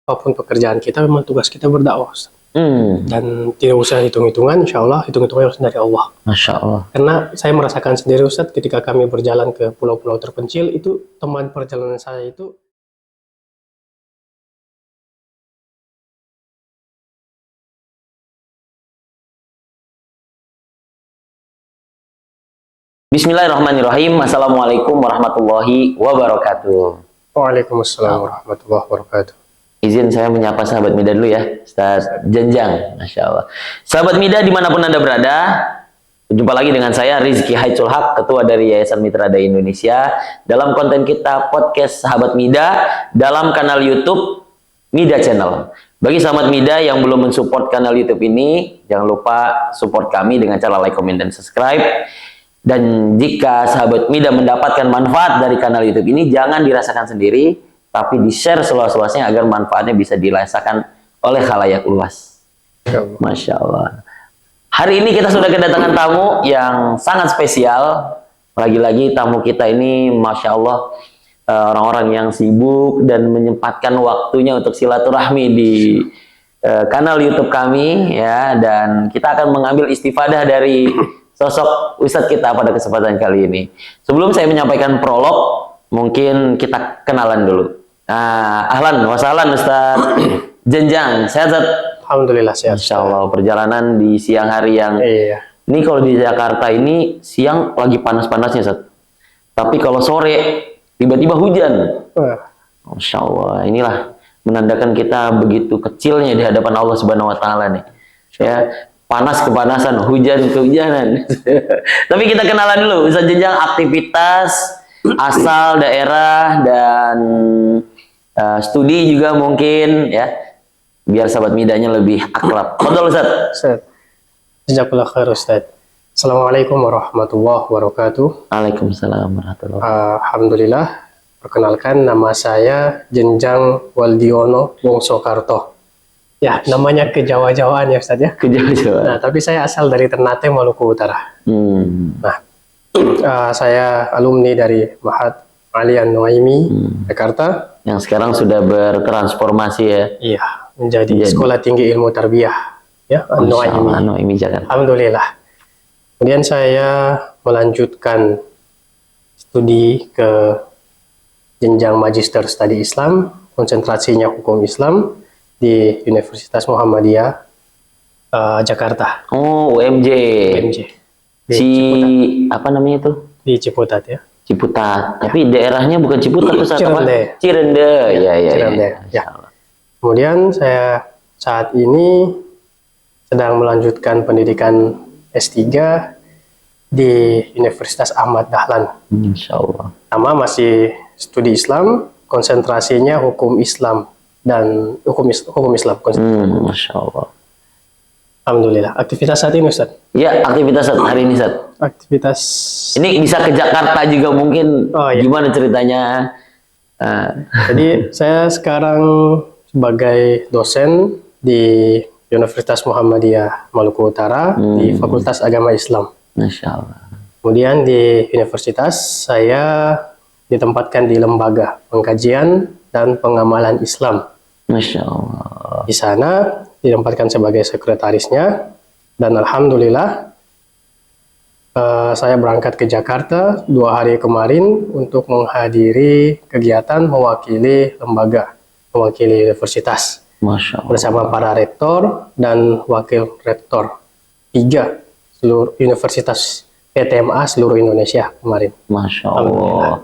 apapun pekerjaan kita, memang tugas kita berdakwah, Ustaz. Dan tidak usah hitung-hitungan, insya Allah hitung-hitungan harus dari Allah. Masya Allah. Karena saya merasakan sendiri, Ustaz, ketika kami berjalan ke pulau-pulau terpencil, itu teman perjalanan saya itu Bismillahirrahmanirrahim. Assalamualaikum warahmatullahi wabarakatuh. Waalaikumsalam warahmatullahi wabarakatuh. Izin saya menyapa sahabat Mida dulu ya, Ustaz Jenjang. Masya Allah. Sahabat Mida dimanapun Anda berada, jumpa lagi dengan saya Rizky Haitsul Haq, Ketua dari Yayasan Mitra Dai Indonesia, dalam konten kita podcast Sahabat Mida dalam kanal YouTube Mida Channel. Bagi sahabat Mida yang belum mensupport kanal YouTube ini, jangan lupa support kami dengan cara like, komen, dan subscribe. Dan jika sahabat Mida mendapatkan manfaat dari kanal YouTube ini, jangan dirasakan sendiri, tapi di-share seluas-luasnya agar manfaatnya bisa dirasakan oleh khalayak luas. Masya Allah. Hari ini kita sudah kedatangan tamu yang sangat spesial. Lagi-lagi tamu kita ini, Masya Allah, orang-orang yang sibuk dan menyempatkan waktunya untuk silaturahmi di kanal YouTube kami, ya. Dan kita akan mengambil istifadah dari sosok Ustadz kita pada kesempatan kali ini. Sebelum saya menyampaikan prolog, mungkin kita kenalan dulu. Nah, ahlan wa sahlan Ustadz Jenjang. Sehat, Ustadz? Alhamdulillah sehat. Masya Allah, perjalanan di siang hari yang ini kalau di Jakarta ini siang lagi panas-panasnya, Ustadz. Tapi kalau sore tiba-tiba hujan. Masya Allah, inilah menandakan kita begitu kecilnya di hadapan Allah Subhanahu Wa Taala nih. Ya, panas kepanasan, hujan kehujanan. Tapi kita kenalan dulu, Ustadz Jenjang, aktivitas, asal, daerah, dan studi juga mungkin, ya, biar sahabat Midanya lebih akrab. Betul, Ustadz? Jazakallah khair, Ustadz. Assalamualaikum warahmatullahi wabarakatuh. Waalaikumsalam warahmatullahi wabarakatuh. Alhamdulillah, perkenalkan nama saya Jenjang Waldiono Wongsokarto. Ya, namanya kejawa-jawaan ya, Ustadz ya. Kejawa-jawaan. Nah, tapi saya asal dari Ternate, Maluku Utara. Nah, saya alumni dari Mahat Alian Nuaimi, Jakarta. Yang sekarang sudah bertransformasi ya. Iya, menjadi Sekolah Tinggi Ilmu Tarbiyah, ya, Nuaimi, Jakarta. Alhamdulillah. Kemudian saya melanjutkan studi ke jenjang Magister Studi Islam, konsentrasinya Hukum Islam di Universitas Muhammadiyah Jakarta. Oh, UMJ. Apa namanya itu? Di Ciputat ya. Ciputat. Tapi daerahnya bukan Ciputat, Cirende. Cirende. Cirende. Ya. Kemudian saya saat ini sedang melanjutkan pendidikan S3 di Universitas Ahmad Dahlan. Insya Allah. Sama masih studi Islam, konsentrasinya hukum Islam dan hukum Islam. Masya Allah. Alhamdulillah. Aktivitas saat ini, Ustaz? Ya, aktivitas hari ini, Ustaz. Aktivitas ini bisa ke Jakarta juga mungkin. Gimana ceritanya? Jadi saya sekarang sebagai dosen di Universitas Muhammadiyah Maluku Utara di Fakultas Agama Islam. Masya Allah. Kemudian di universitas saya ditempatkan di lembaga pengkajian dan pengamalan Islam. Masya Allah. Di sana ditempatkan sebagai sekretarisnya, dan alhamdulillah saya berangkat ke Jakarta 2 hari kemarin untuk menghadiri kegiatan mewakili lembaga, mewakili universitas. Masya Allah. Bersama para rektor dan wakil rektor 3 seluruh universitas PTMA seluruh Indonesia kemarin. Masya Allah.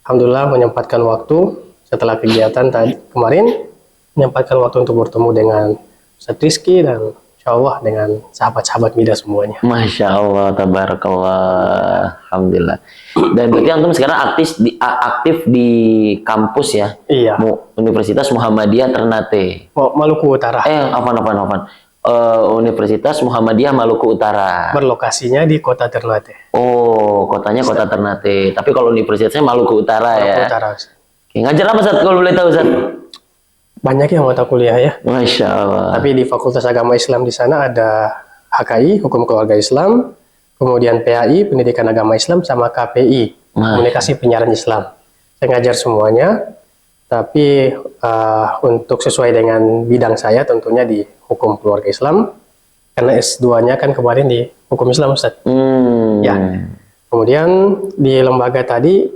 Alhamdulillah menyempatkan waktu setelah kegiatan tadi kemarin, menyempatkan waktu untuk bertemu dengan Ustaz Rizky dan insya Allah dengan sahabat-sahabat Mida semuanya. Masya Allah, tabarakallah, alhamdulillah. Dan berarti antum sekarang aktif di kampus ya? Iya. Universitas Muhammadiyah Ternate. Maluku Utara. Universitas Muhammadiyah Maluku Utara. Berlokasinya di kota Ternate. Oh, kotanya kota Ternate. Tapi kalau universitasnya Maluku Utara ya? Maluku Utara. Ngajar apa, Ustaz, kalau boleh tahu, Ustaz? Banyak yang mata kuliah ya. Masya Allah. Tapi di Fakultas Agama Islam di sana ada HKI, Hukum Keluarga Islam, kemudian PAI, Pendidikan Agama Islam, sama KPI, Komunikasi Penyiaran Islam. Saya ngajar semuanya. Tapi untuk sesuai dengan bidang saya tentunya di hukum keluarga Islam, karena S2-nya kan kemarin di hukum Islam, Ustaz. Ya. Kemudian di lembaga tadi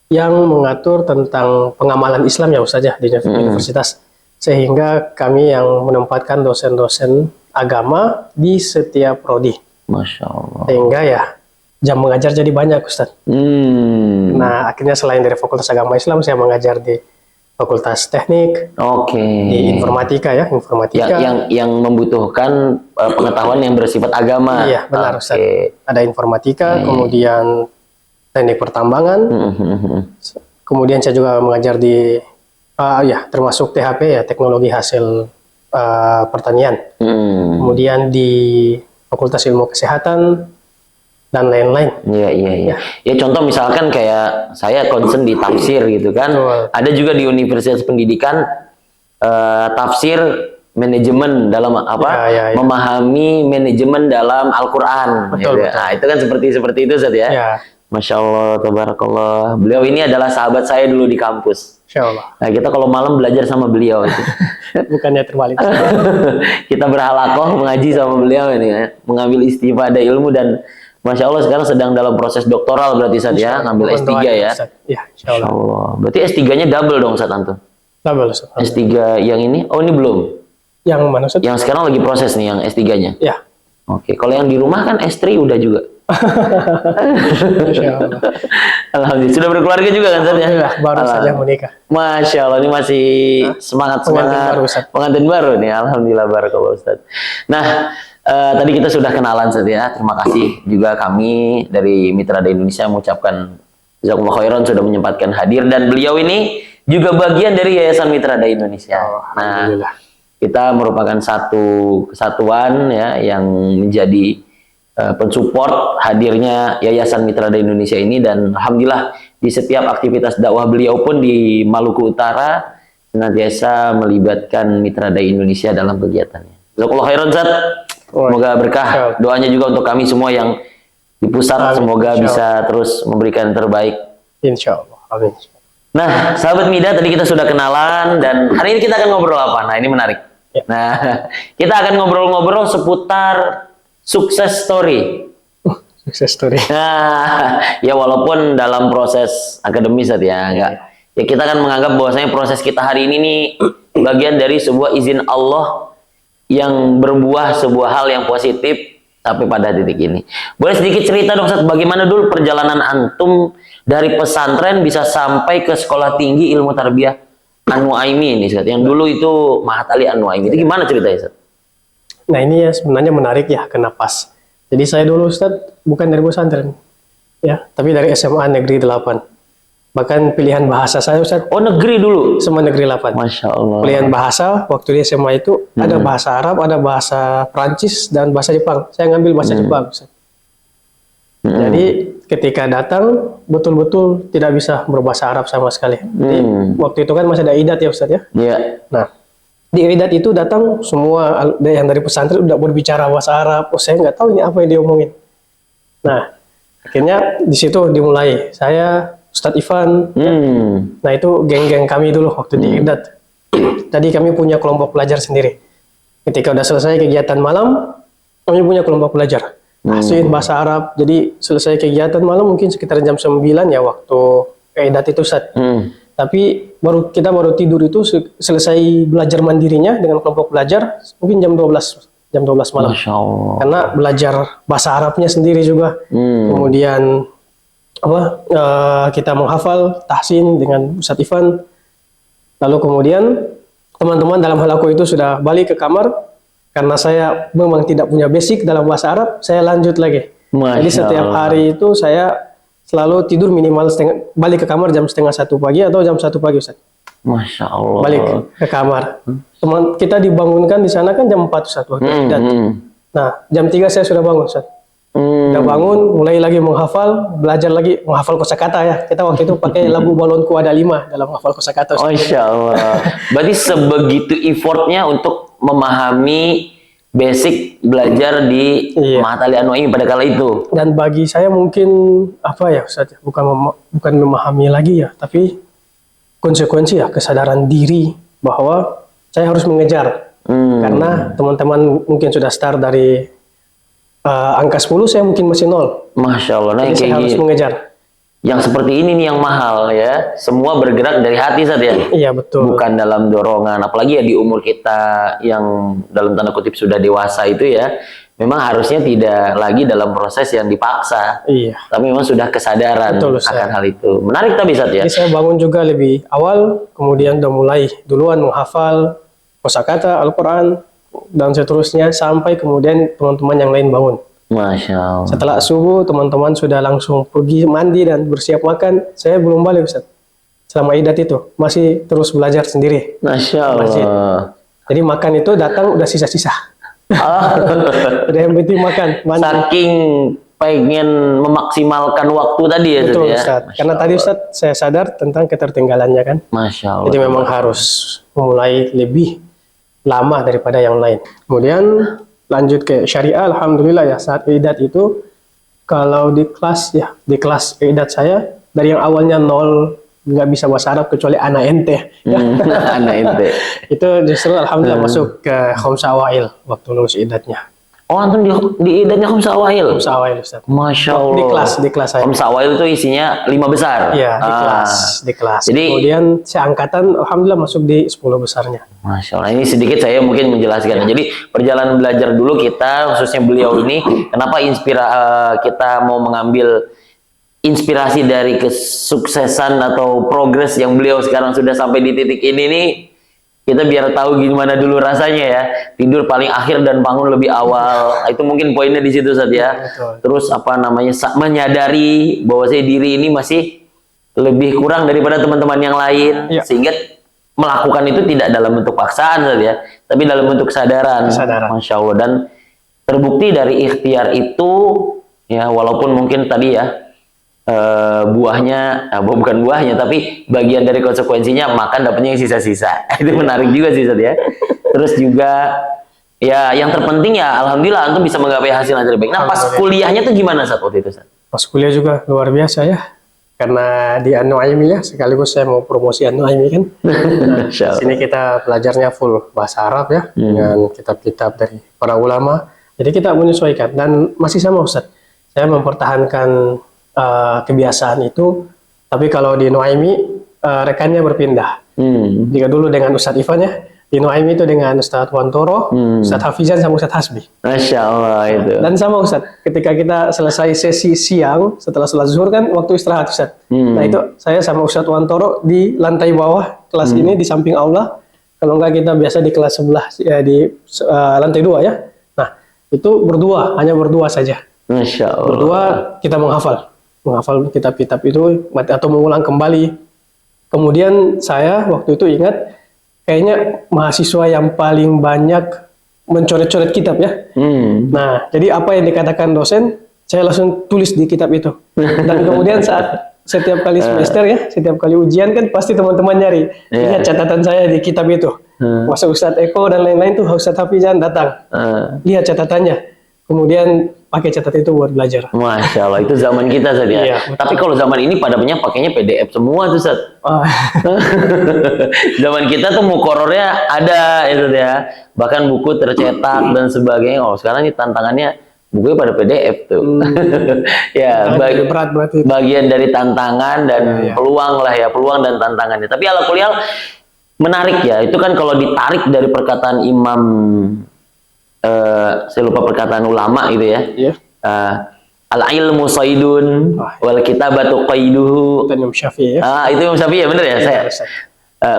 yang mengatur tentang pengamalan Islam ya Ustaz ya di universitas. Sehingga kami yang menempatkan dosen-dosen agama di setiap prodi. Masya Allah. Sehingga ya jam mengajar jadi banyak Ustaz. Nah akhirnya selain dari Fakultas Agama Islam, saya mengajar di Fakultas Teknik, di informatika ya, yang membutuhkan pengetahuan yang bersifat agama. Iya benar Ustaz. Ada informatika, kemudian teknik pertambangan, kemudian saya juga mengajar di termasuk THP ya, teknologi hasil pertanian, kemudian di Fakultas Ilmu Kesehatan dan lain-lain. Iya. Ya contoh misalkan kayak saya concern di tafsir gitu kan. Ada juga di Universitas Pendidikan tafsir manajemen dalam apa? Memahami manajemen dalam Al-Qur'an. Betul. Nah, itu kan seperti itu Ustaz ya. Masya Allah, tabarakallah. Beliau ini adalah sahabat saya dulu di kampus. Insya Allah. Nah, kita kalau malam belajar sama beliau itu. Bukannya terbalik. Kita berhalakoh mengaji sama beliau ini ya. Mengambil istifadah ilmu dan Masya Allah sekarang sedang dalam proses doktoral berarti Ustaz ya, ngambil S3 ya. Ya, Insya Allah. Berarti S3-nya double dong Ustaz Anton? Double Ustaz. S3 yang ini, ini belum? Yang mana Ustaz? Yang sekarang lagi proses nih yang S3-nya? Ya. Oke, kalau yang di rumah kan S3 udah juga? Insya Allah. Alhamdulillah. Sudah berkeluarga juga kan Ustaz ya? Baru saja menikah. Masya Allah, ini masih semangat pengantin baru nih. Alhamdulillah, barakallah Ustaz. Nah, tadi kita sudah kenalan Ustaz ya. Terima kasih juga kami dari Mitra Dai Indonesia mengucapkan jazakumullah khairan sudah menyempatkan hadir, dan beliau ini juga bagian dari Yayasan Mitra Dai Indonesia. Nah, kita merupakan satu kesatuan ya yang menjadi pensupport hadirnya Yayasan Mitra Dai Indonesia ini, dan alhamdulillah di setiap aktivitas dakwah beliau pun di Maluku Utara senantiasa melibatkan Mitra Dai Indonesia dalam kegiatannya. Jazakallahu khairan Ustaz. Semoga berkah. Doanya juga untuk kami semua yang di pusat, semoga bisa terus memberikan yang terbaik. Insya Allah. Amin. Nah, sahabat Mida, tadi kita sudah kenalan dan hari ini kita akan ngobrol apa? Nah, ini menarik. Nah, kita akan ngobrol-ngobrol seputar sukses story. Sukses story. Nah, ya walaupun dalam proses akademis ya, enggak. Ya kita kan menganggap bahwasanya proses kita hari ini nih bagian dari sebuah izin Allah yang berbuah sebuah hal yang positif sampai pada titik ini. Boleh sedikit cerita dong Ustaz, bagaimana dulu perjalanan antum dari pesantren bisa sampai ke sekolah tinggi ilmu tarbiyah An-Nuaimi ini Ustaz, yang dulu itu Mahat Ali An-Nuaimi. Itu gimana ceritanya Ustaz? Nah ini ya sebenarnya menarik ya, kena pas. Jadi saya dulu Ustaz bukan dari pesantren, ya, tapi dari SMA Negeri 8. Bahkan pilihan bahasa saya Ustaz. Oh negeri dulu? SMA Negeri 8. Masya Allah. Pilihan bahasa waktu di SMA itu ada bahasa Arab, ada bahasa Prancis, dan bahasa Jepang. Saya ngambil bahasa Jepang Ustaz. Jadi ketika datang betul-betul tidak bisa berbahasa Arab sama sekali. Jadi, waktu itu kan masih ada idat ya Ustaz ya. Iya. Nah di idat itu datang semua yang dari pesantren udah berbicara bahasa Arab. Oh saya nggak tahu ini apa yang dia omongin. Nah akhirnya di situ dimulai saya Ustadz Ivan. Nah itu geng-geng kami dulu waktu di idat. Tadi kami punya kelompok belajar sendiri. Ketika udah selesai kegiatan malam, kami punya kelompok belajar. Tahsin bahasa Arab. Jadi selesai kegiatan malam mungkin sekitar jam 9 ya waktu idat itu Ustadz. Tapi kita baru tidur itu selesai belajar mandirinya dengan kelompok belajar mungkin jam 12 malam. Masya Allah. Karena belajar bahasa Arabnya sendiri juga. Kemudian kita menghafal tahsin dengan Ustadz Ivan. Lalu kemudian teman-teman dalam hal aku itu sudah balik ke kamar. Karena saya memang tidak punya basic dalam bahasa Arab, saya lanjut lagi. Jadi setiap hari itu saya selalu tidur minimal balik ke kamar jam 12:30 pagi atau jam 1 pagi Ustaz. Masya Allah. Balik ke kamar. Teman kita dibangunkan di sana kan jam 4 Ustaz waktu idat. Nah, jam 3 saya sudah bangun Ustaz. Udah bangun, mulai lagi menghafal, belajar lagi menghafal kosakata ya. Kita waktu itu pakai lagu Balonku Ada 5 dalam menghafal kosakata. Masya Allah. Berarti sebegitu effortnya untuk memahami basic belajar di Mahat Ali An-Nuaimi pada kala itu. Dan bagi saya mungkin apa ya Ustaz, bukan memahami lagi ya, tapi konsekuensi ya, kesadaran diri bahwa saya harus mengejar. Karena teman-teman mungkin sudah start dari angka 10, saya mungkin masih 0. Masya Allah. Nah, Jadi saya kayak harus gini. mengejar. Yang seperti ini nih yang mahal ya. Semua bergerak dari hati saja. Iya, betul. Bukan dalam dorongan. Apalagi ya di umur kita yang dalam tanda kutip sudah dewasa itu ya. Memang harusnya tidak lagi dalam proses yang dipaksa. Iya. Tapi memang sudah kesadaran Betul, Ustaz. akan hal itu. Menarik tapi Ustaz ya. Jadi saya bangun juga lebih awal, kemudian udah mulai duluan menghafal kosakata Al-Quran dan seterusnya sampai kemudian teman-teman yang lain bangun. Masya Allah. Setelah subuh, teman-teman sudah langsung pergi mandi dan bersiap makan. Saya belum balik, Ustaz. Selama idat itu, masih terus belajar sendiri. Masya Masjid. Allah. Jadi makan itu datang udah sisa-sisa. Ah. Udah yang penting makan, mandi. Saking pengen memaksimalkan waktu tadi ya, Betul, Ustaz ya. Ustaz. Masya Karena tadi Allah. Ustaz, saya sadar tentang ketertinggalannya kan. Masya Allah. Jadi memang harus memulai lebih lama daripada yang lain. Kemudian lanjut ke syariah, alhamdulillah ya, saat idat itu kalau di kelas ya, di kelas idat saya dari yang awalnya 0 nggak bisa bahasa Arab kecuali anak ente. Anak ente. Itu justru alhamdulillah masuk ke khamsa awail waktu lulus idatnya. Oh, antum di idanya Khamsa Awail. Khamsa awail, Ustaz. Masya Allah. Di kelas saya. Khamsa Awail itu isinya 5 besar. Iya, di kelas. Jadi, Kemudian seangkatan alhamdulillah masuk di 10 besarnya. Masya Allah, ini sedikit saya mungkin menjelaskan. Jadi perjalanan belajar dulu kita, khususnya beliau ini, kenapa kita mau mengambil inspirasi dari kesuksesan atau progres yang beliau sekarang sudah sampai di titik ini nih, kita biar tahu gimana dulu rasanya ya, tidur paling akhir dan bangun lebih awal. Itu mungkin poinnya di situ saja ya. Betul. Terus apa namanya, menyadari bahwa saya diri ini masih lebih kurang daripada teman-teman yang lain, Ya. sehingga melakukan itu tidak dalam bentuk paksaan saja, tapi dalam bentuk kesadaran. Kesadaran. Masya Allah. Dan terbukti dari ikhtiar itu, ya walaupun mungkin tadi ya buahnya, bukan buahnya, tapi bagian dari konsekuensinya makan dapatnya yang sisa-sisa. Itu menarik juga sih Ustaz ya. Terus juga ya yang terpenting ya alhamdulillah antum bisa menggapai hasil yang terbaik. Nah pas kuliahnya tuh gimana saat waktu itu Ustaz? Pas kuliah juga luar biasa ya. Karena di An-Nu'aimi ya, sekaligus saya mau promosi An-Nu'aimi kan. Nah, Masya Allah. sini kita belajarnya full bahasa Arab ya, dengan kitab-kitab dari para ulama. Jadi kita menyesuaikan dan masih sama Ustaz. Saya mempertahankan kebiasaan itu, tapi kalau di Nuaimi rekannya berpindah. Jika dulu dengan Ustadz Ivan ya, di Nuaimi itu dengan Ustadz Wantoro, Ustadz Hafizan sama Ustadz Hasbi. Masya Allah itu. Dan sama Ustadz, ketika kita selesai sesi siang setelah sholat zuhur kan waktu istirahat Ustadz. Nah itu saya sama Ustadz Wantoro di lantai bawah kelas ini di samping aula. Kalau enggak kita biasa di kelas sebelah ya, di lantai 2 ya. Nah itu hanya berdua saja. Masya Allah. Berdua kita menghafal kitab-kitab itu atau mengulang kembali. Kemudian saya waktu itu ingat kayaknya mahasiswa yang paling banyak mencoret-coret kitab ya. Nah, jadi apa yang dikatakan dosen, saya langsung tulis di kitab itu. Dan kemudian saat setiap kali semester ya, setiap kali ujian kan pasti teman-teman nyari. Lihat catatan saya di kitab itu. Masa Ustadz Eko dan lain-lain tuh Ustadz Hafizan datang. Lihat catatannya. Kemudian pakai catatan itu buat belajar. Masya Allah, itu zaman kita saja. Iya, tapi kalau zaman ini pada pakainya PDF semua tuh Ustaz. Zaman kita tuh mukorornya ada itu ya. Bahkan buku tercetak dan sebagainya. Oh, sekarang ini tantangannya bukunya pada PDF tuh. Ya, berat berarti. Bagian dari tantangan dan peluang lah ya, peluang dan tantangannya. Tapi ala kuliah menarik ya. Itu kan kalau ditarik dari perkataan Imam saya lupa perkataan ulama gitu ya. Al-ilmu saidun wal kitabatu qaiduhu. Imam Syafi'i ya. Itu Imam Syafi'i ya, benar ya? Saya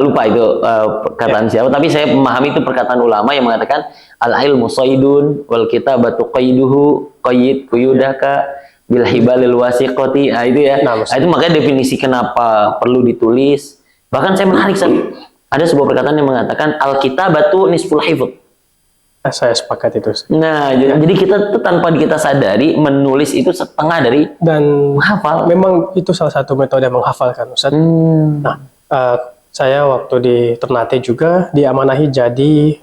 lupa itu perkataan siapa, tapi saya memahami itu perkataan ulama yang mengatakan al-ilmu saidun wal kitabatu qaiduhu qayyid quyudaka bil hibalil wasiqati. Itu ya. Nah, itu makanya definisi kenapa perlu ditulis. Bahkan saya menarik ada sebuah perkataan yang mengatakan al-kitabatu nisful hifdz. Saya sepakat itu. Nah, jadi kita tuh tanpa kita sadari menulis itu setengah dari dan menghafal. Memang itu salah satu metode menghafalkan, Ustaz. Nah, saya waktu di Ternate juga diamanahi jadi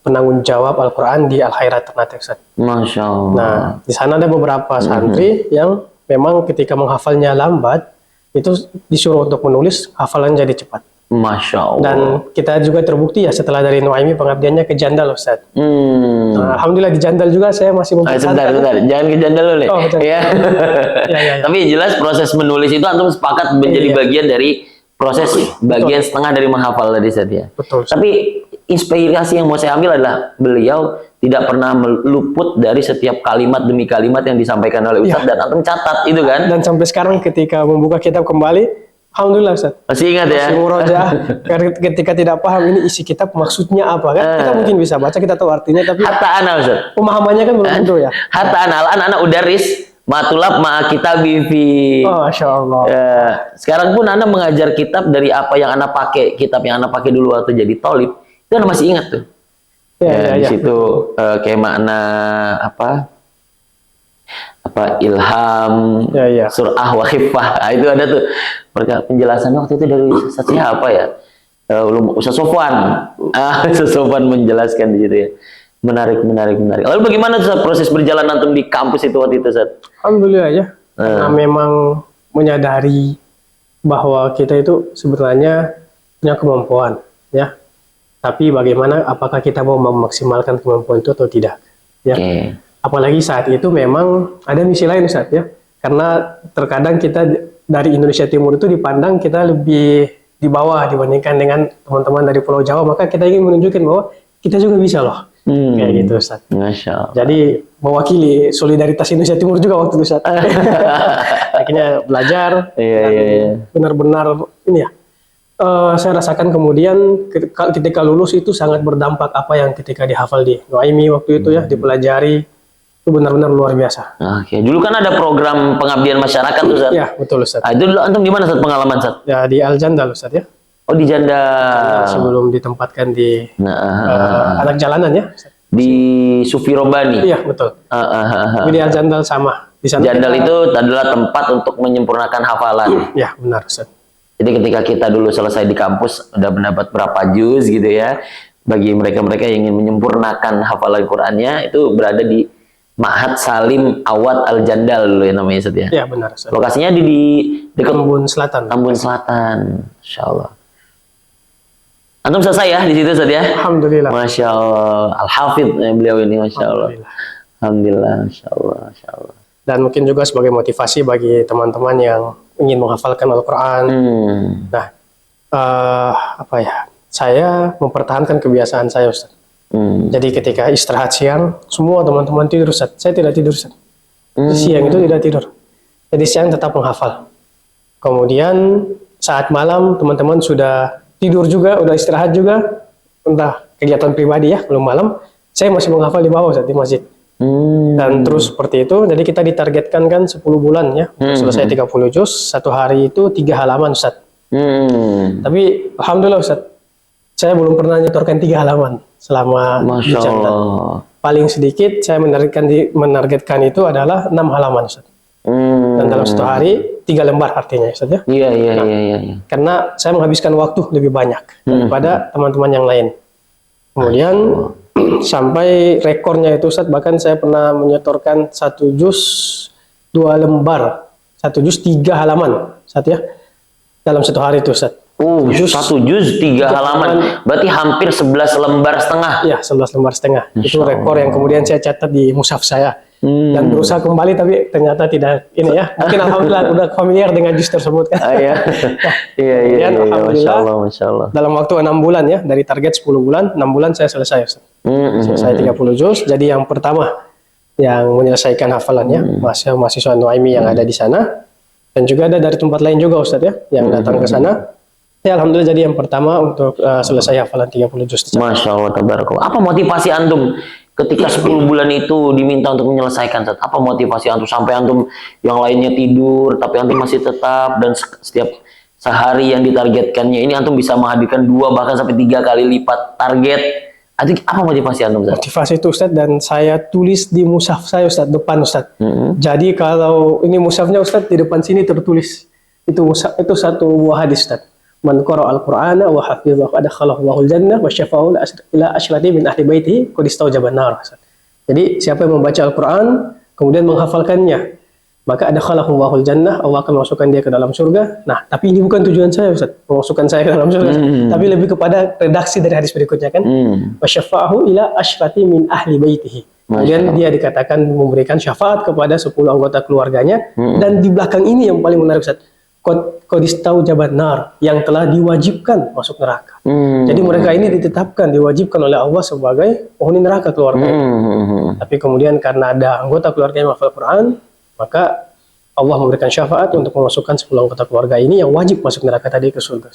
penanggung jawab Al-Quran di Al-Khairat Ternate, Ustaz. Masya Allah. Nah, di sana ada beberapa santri yang memang ketika menghafalnya lambat, itu disuruh untuk menulis, hafalan jadi cepat. Masya Allah. Dan kita juga terbukti ya setelah dari Nuaimi pengabdiannya ke Jandal Ustaz. Nah, alhamdulillah di Jandal juga saya masih Sebentar, jangan ke Jandal dulu. Oh, betul. Ya. Ya. Tapi jelas proses menulis itu antum sepakat menjadi bagian dari proses bagian setengah dari menghafal tadi Ustaz ya. Betul. Tapi inspirasi yang mau saya ambil adalah beliau tidak pernah meluput dari setiap kalimat demi kalimat yang disampaikan oleh Ustaz dan antum catat itu kan. Dan sampai sekarang ketika membuka kitab kembali, alhamdulillah Ustaz. Masih ingat ya? Masih murojaah. Ketika tidak paham ini isi kitab maksudnya apa kan? Kita mungkin bisa baca, kita tahu artinya, tapi Hatta ana Ustaz. pemahamannya kan belum tentu ya. Hatta ana anak udaris matulab ma kitabi fi. Oh, Masya Allah. Ya, sekarang pun Anda mengajar kitab dari apa yang Anda pakai, kitab yang Anda pakai dulu waktu jadi tolib, itu Anda masih ingat tuh. Di situ kayak makna apa ilham, surah wa khifah. Nah, itu ada tuh penjelasannya waktu itu dari Ustaz siapa ya? Ustaz Sofwan. Ustaz Sofwan menjelaskan di situ ya. Menarik. Lalu bagaimana Ustaz proses berjalan antum di kampus itu waktu itu Ustaz? Alhamdulillah ya. Karena memang menyadari bahwa kita itu sebenarnya punya kemampuan ya. Tapi bagaimana apakah kita mau memaksimalkan kemampuan itu atau tidak ya. Apalagi saat itu memang ada misi lain Ustaz ya. Karena terkadang kita dari Indonesia Timur itu dipandang kita lebih di bawah dibandingkan dengan teman-teman dari Pulau Jawa, maka kita ingin menunjukkan bahwa kita juga bisa loh. Kayak gitu Ustaz. Masya Allah. Jadi mewakili solidaritas Indonesia Timur juga waktu itu Ustaz. Akhirnya belajar benar-benar ini ya. Saya rasakan kemudian ketika lulus itu sangat berdampak apa yang ketika dihafal di Nuaimi waktu itu ya, dipelajari itu benar-benar luar biasa. Oke, dulu kan ada program pengabdian masyarakat Ustaz. Ya, betul Ustaz. Itu dulu antum di mana Ustaz pengalaman Ustaz? Ya di Al Jandal Ustaz ya. Oh di Jandal. Sebelum ditempatkan di anak jalanan ya. Di Sufi Robani. Iya betul. Tapi di Al Jandal sama. Di sana Jandal itu adalah tempat untuk menyempurnakan hafalan. Ya benar Ustaz. Jadi ketika kita dulu selesai di kampus udah mendapat berapa juz gitu ya, bagi mereka-mereka yang ingin menyempurnakan hafalan Qur'annya itu berada di Ma'had Salim Awad Al Jandal dulu ya namanya Ustaz ya. Iya benar Ustaz. Lokasinya di dekat Tambun Selatan. Tambun Selatan. Insyaallah. Antum selesai ya di situ Ustaz ya? Alhamdulillah. Masya Allah. Al-Hafidh beliau ini Masya Allah. Alhamdulillah. Masya Allah. Dan mungkin juga sebagai motivasi bagi teman-teman yang ingin menghafalkan Al-Quran. Nah, saya mempertahankan kebiasaan saya Ustaz. Jadi ketika istirahat siang, semua teman-teman tidur Ustaz. Saya tidak tidur Ustaz. Siang itu tidak tidur. Jadi siang tetap menghafal. Kemudian saat malam teman-teman sudah tidur juga, udah istirahat juga, entah kegiatan pribadi ya, belum malam, saya masih menghafal di bawah Ustaz, di masjid. Dan terus seperti itu, jadi kita ditargetkan kan 10 bulan ya, selesai 30 juz, satu hari itu 3 halaman Ustaz. Tapi Alhamdulillah Ustaz, saya belum pernah nyetorkan 3 halaman selama Masya Allah. Paling sedikit saya menargetkan itu adalah 6 halaman Ustaz. Dan dalam satu hari 3 lembar artinya Ustaz ya. Iya. Karena saya menghabiskan waktu lebih banyak daripada teman-teman yang lain. Kemudian sampai rekornya itu Ustaz, bahkan saya pernah menyetorkan 1 juz 2 lembar, 1 juz 3 halaman Ustaz ya, dalam satu hari itu Ustaz. 1 juz 3 halaman, berarti hampir 11 lembar setengah. Ya, 11 lembar setengah. Itu rekor yang kemudian saya catat di mushaf saya. Dan berusaha kembali tapi ternyata tidak ini ya. Mungkin alhamdulillah udah familiar dengan juz tersebut kan. Iya. Alhamdulillah. Masya Allah. Dalam waktu 6 bulan ya, dari target 10 bulan, 6 bulan saya selesai Ustaz. Selesai 30 juz. Jadi yang pertama yang menyelesaikan hafalannya mahasiswa Nuaimi yang ada di sana, dan juga ada dari tempat lain juga Ustaz ya yang datang ke sana. Ya alhamdulillah jadi yang pertama untuk selesai hafalan 30 juz. Masya Allah, tabarakallah. Apa motivasi antum ketika 10 bulan itu diminta untuk menyelesaikan? Apa motivasi antum sampai antum yang lainnya tidur tapi antum masih tetap, dan setiap sehari yang ditargetkannya ini antum bisa menghadirkan 2 bahkan sampai 3 kali lipat target? Apa motivasi antum Ustaz? Motivasi itu Ustaz, dan saya tulis di mushaf saya Ustaz, depan Ustaz. Jadi kalau ini mushafnya Ustaz, di depan sini tertulis itu mushaf, itu satu buah hadis Ustaz. Man qara'a al-Qur'ana wa hafidhahu adkhalahu Allahul jannah wa syafa'ahu ila asyrati min ahli baitihi qad istawjaba an-nar. Jadi siapa yang membaca Al-Qur'an kemudian menghafalkannya maka adkhalahullahu jannah, Allah akan masukkan dia ke dalam surga. Nah, tapi ini bukan tujuan saya Ustaz, memasukkan saya ke dalam surga, tapi lebih kepada redaksi dari hadis berikutnya kan. Wasyafa'ahu ila asyrati min ahli baitihi. Kemudian dia dikatakan memberikan syafaat kepada 10 anggota keluarganya, dan di belakang ini yang paling menarik Ustaz. Qadistau jabat nar, yang telah diwajibkan masuk neraka. Jadi mereka ini ditetapkan, diwajibkan oleh Allah sebagai penghuni neraka keluarga. Tapi kemudian karena ada anggota keluarga yang menghafal Quran, maka Allah memberikan syafaat untuk memasukkan 10 anggota keluarga ini yang wajib masuk neraka tadi ke surga.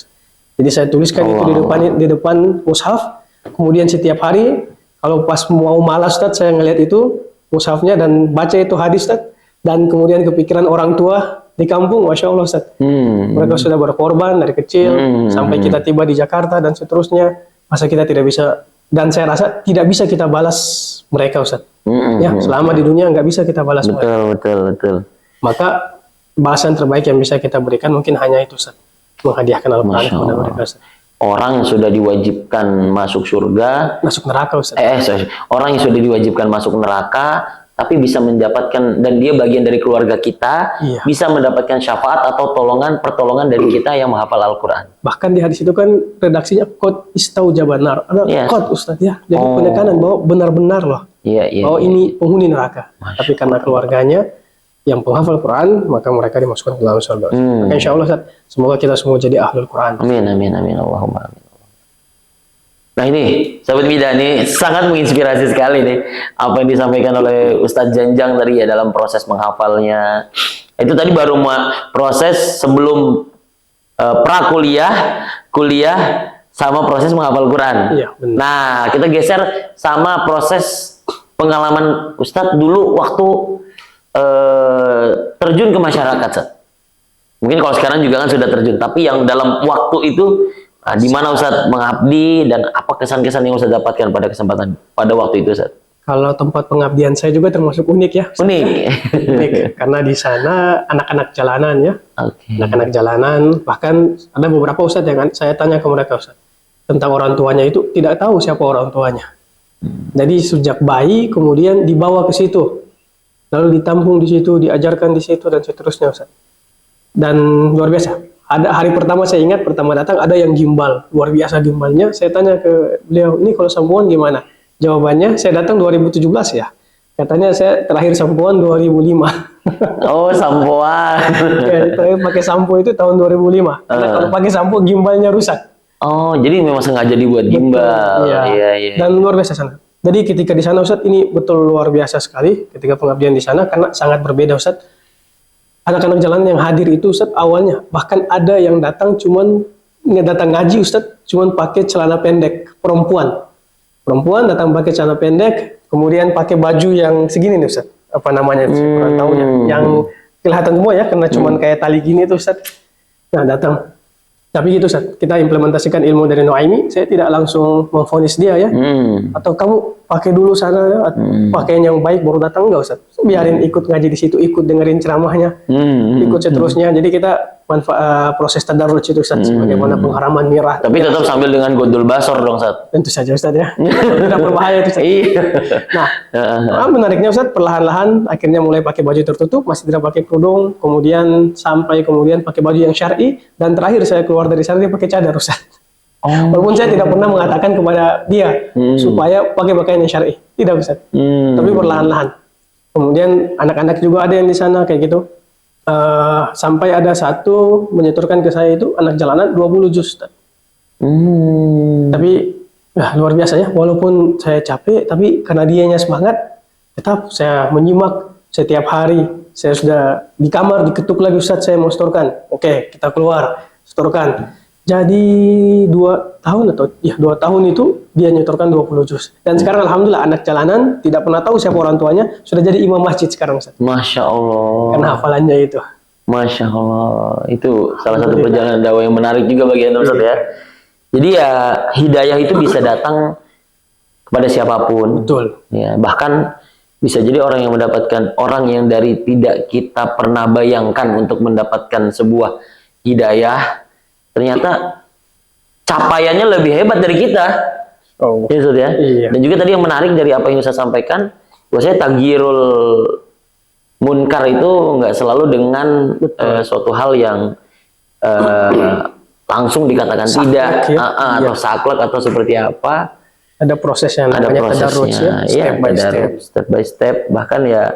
Jadi saya tuliskan itu di depan mushaf. Kemudian setiap hari kalau pas mau malas Ustaz, saya ngelihat itu mushafnya dan baca itu hadis Ustaz. Dan kemudian kepikiran orang tua di kampung, Masya Allah Ustaz. Mereka sudah berkorban dari kecil sampai kita tiba di Jakarta dan seterusnya. Masa kita tidak bisa, dan saya rasa tidak bisa kita balas mereka Ustaz. Ya, selama di dunia nggak bisa kita balas mereka. Betul. Maka balasan terbaik yang bisa kita berikan mungkin hanya itu Ustaz. Menghadiahkan Al-Quran kepada mereka Ustaz. Orang yang sudah diwajibkan masuk surga, Masuk neraka Ustaz. Orang yang sudah diwajibkan masuk neraka, tapi bisa mendapatkan, dan dia bagian dari keluarga kita, bisa mendapatkan syafaat atau pertolongan dari kita yang menghafal Al-Quran. Bahkan di hadis itu kan redaksinya qad istaujaban nar. Ada qad Ustaz ya. Jadi penekanan bahwa benar-benar loh. Bahwa ini penghuni neraka. Tapi karena keluarganya yang penghafal Quran, maka mereka dimasukkan ke dalam surga. Maka insya Allah Ustaz, semoga kita semua jadi ahlul Quran. Amin. Allahumma amin. Nah ini, Sahabat Mida, ini sangat menginspirasi sekali nih apa yang disampaikan oleh Ustadz Janjang tadi ya dalam proses menghafalnya. Itu tadi baru proses sebelum pra-kuliah, kuliah, sama proses menghafal Quran. Iya, benar. Nah, kita geser sama proses pengalaman Ustadz dulu waktu terjun ke masyarakat, Ustadz. Mungkin kalau sekarang juga kan sudah terjun, tapi yang dalam waktu itu, di mana Ustadz mengabdi dan apa kesan-kesan yang Ustadz dapatkan pada waktu itu, Ustadz? Kalau tempat pengabdian saya juga termasuk unik ya. Ustadz. Unik. Karena di sana anak-anak jalanan ya. Anak-anak jalanan, bahkan ada beberapa Ustadz yang saya tanya ke mereka Ustadz tentang orang tuanya itu tidak tahu siapa orang tuanya. Jadi sejak bayi kemudian dibawa ke situ. Lalu ditampung di situ, diajarkan di situ dan seterusnya Ustadz. Dan luar biasa. Ada hari pertama saya ingat, pertama datang ada yang gimbal, luar biasa gimbalnya. Saya tanya ke beliau, ini kalau sampoan gimana? Jawabannya, saya datang 2017 ya. Katanya saya terakhir sampoan 2005. Oh, sampoan. Ya, terakhir pakai sampo itu tahun 2005. Karena kalau pakai sampo gimbalnya rusak. Oh, jadi memang sengaja dibuat gimbal. Iya. Dan luar biasa sana. Jadi ketika di sana Ustadz, ini betul luar biasa sekali ketika pengabdian di sana karena sangat berbeda Ustadz. Anak-anak jalanan yang hadir itu Ustadz awalnya, bahkan ada yang datang datang ngaji Ustadz, cuman pakai celana pendek, perempuan datang pakai celana pendek, kemudian pakai baju yang segini nih Ustadz, apa namanya, kurang tahu ya, yang kelihatan semua ya, karena cuman kayak tali gini tuh Ustadz. Nah datang, tapi gitu Ustadz, kita implementasikan ilmu dari Nuaimi, saya tidak langsung memvonis dia ya, atau kamu pakai dulu sana ya, pakaian yang baik baru datang, enggak Ustadz, biarin ikut ngaji di situ, ikut dengerin ceramahnya, ikut seterusnya. Jadi kita proses tadarruj itu Ustadz, bagaimana pengharaman mirah. Tapi tetap sambil dengan godul basor dong Ustadz. Tentu saja Ustadz ya, tidak berbahaya itu Ustadz. Nah, menariknya Ustadz, perlahan-lahan akhirnya mulai pakai baju tertutup, masih tidak pakai kerudung, kemudian pakai baju yang syar'i, dan terakhir saya keluar dari sana dia pakai cadar Ustadz. Walaupun saya tidak pernah mengatakan kepada dia supaya pakai pakaian yang syar'i, tidak Ustaz. Tapi perlahan-lahan. Kemudian anak-anak juga ada yang di sana kayak gitu. Sampai ada satu menyetorkan ke saya itu anak jalanan 20 juz Ustaz. Tapi luar biasa ya. Walaupun saya capek, tapi karena dianya semangat, tetap saya menyimak setiap hari. Saya sudah di kamar diketuk lagi Ustaz, saya mau setorkan. Oke, kita keluar setorkan. Jadi 2 tahun atau 2 tahun itu dia nyetorkan 20 juz. Dan sekarang alhamdulillah anak jalanan tidak pernah tahu siapa orang tuanya, sudah jadi imam masjid sekarang Ustaz. Masya Allah. Karena hafalannya itu. Masya Allah. Itu salah satu perjalanan dakwah yang menarik juga bagi Anda Ustaz ya. Jadi ya hidayah itu bisa datang kepada siapapun. Betul. Ya, bahkan bisa jadi orang yang dari tidak kita pernah bayangkan untuk mendapatkan sebuah hidayah, ternyata capaiannya lebih hebat dari kita. Iya. Dan juga tadi yang menarik dari apa yang saya sampaikan, bahwasanya tagyirul munkar itu nggak selalu dengan suatu hal yang langsung dikatakan tidak, ya? atau saklek atau seperti apa. Ada proses yang Ada namanya tadarruj prosesnya, ya, step by step. Bahkan ya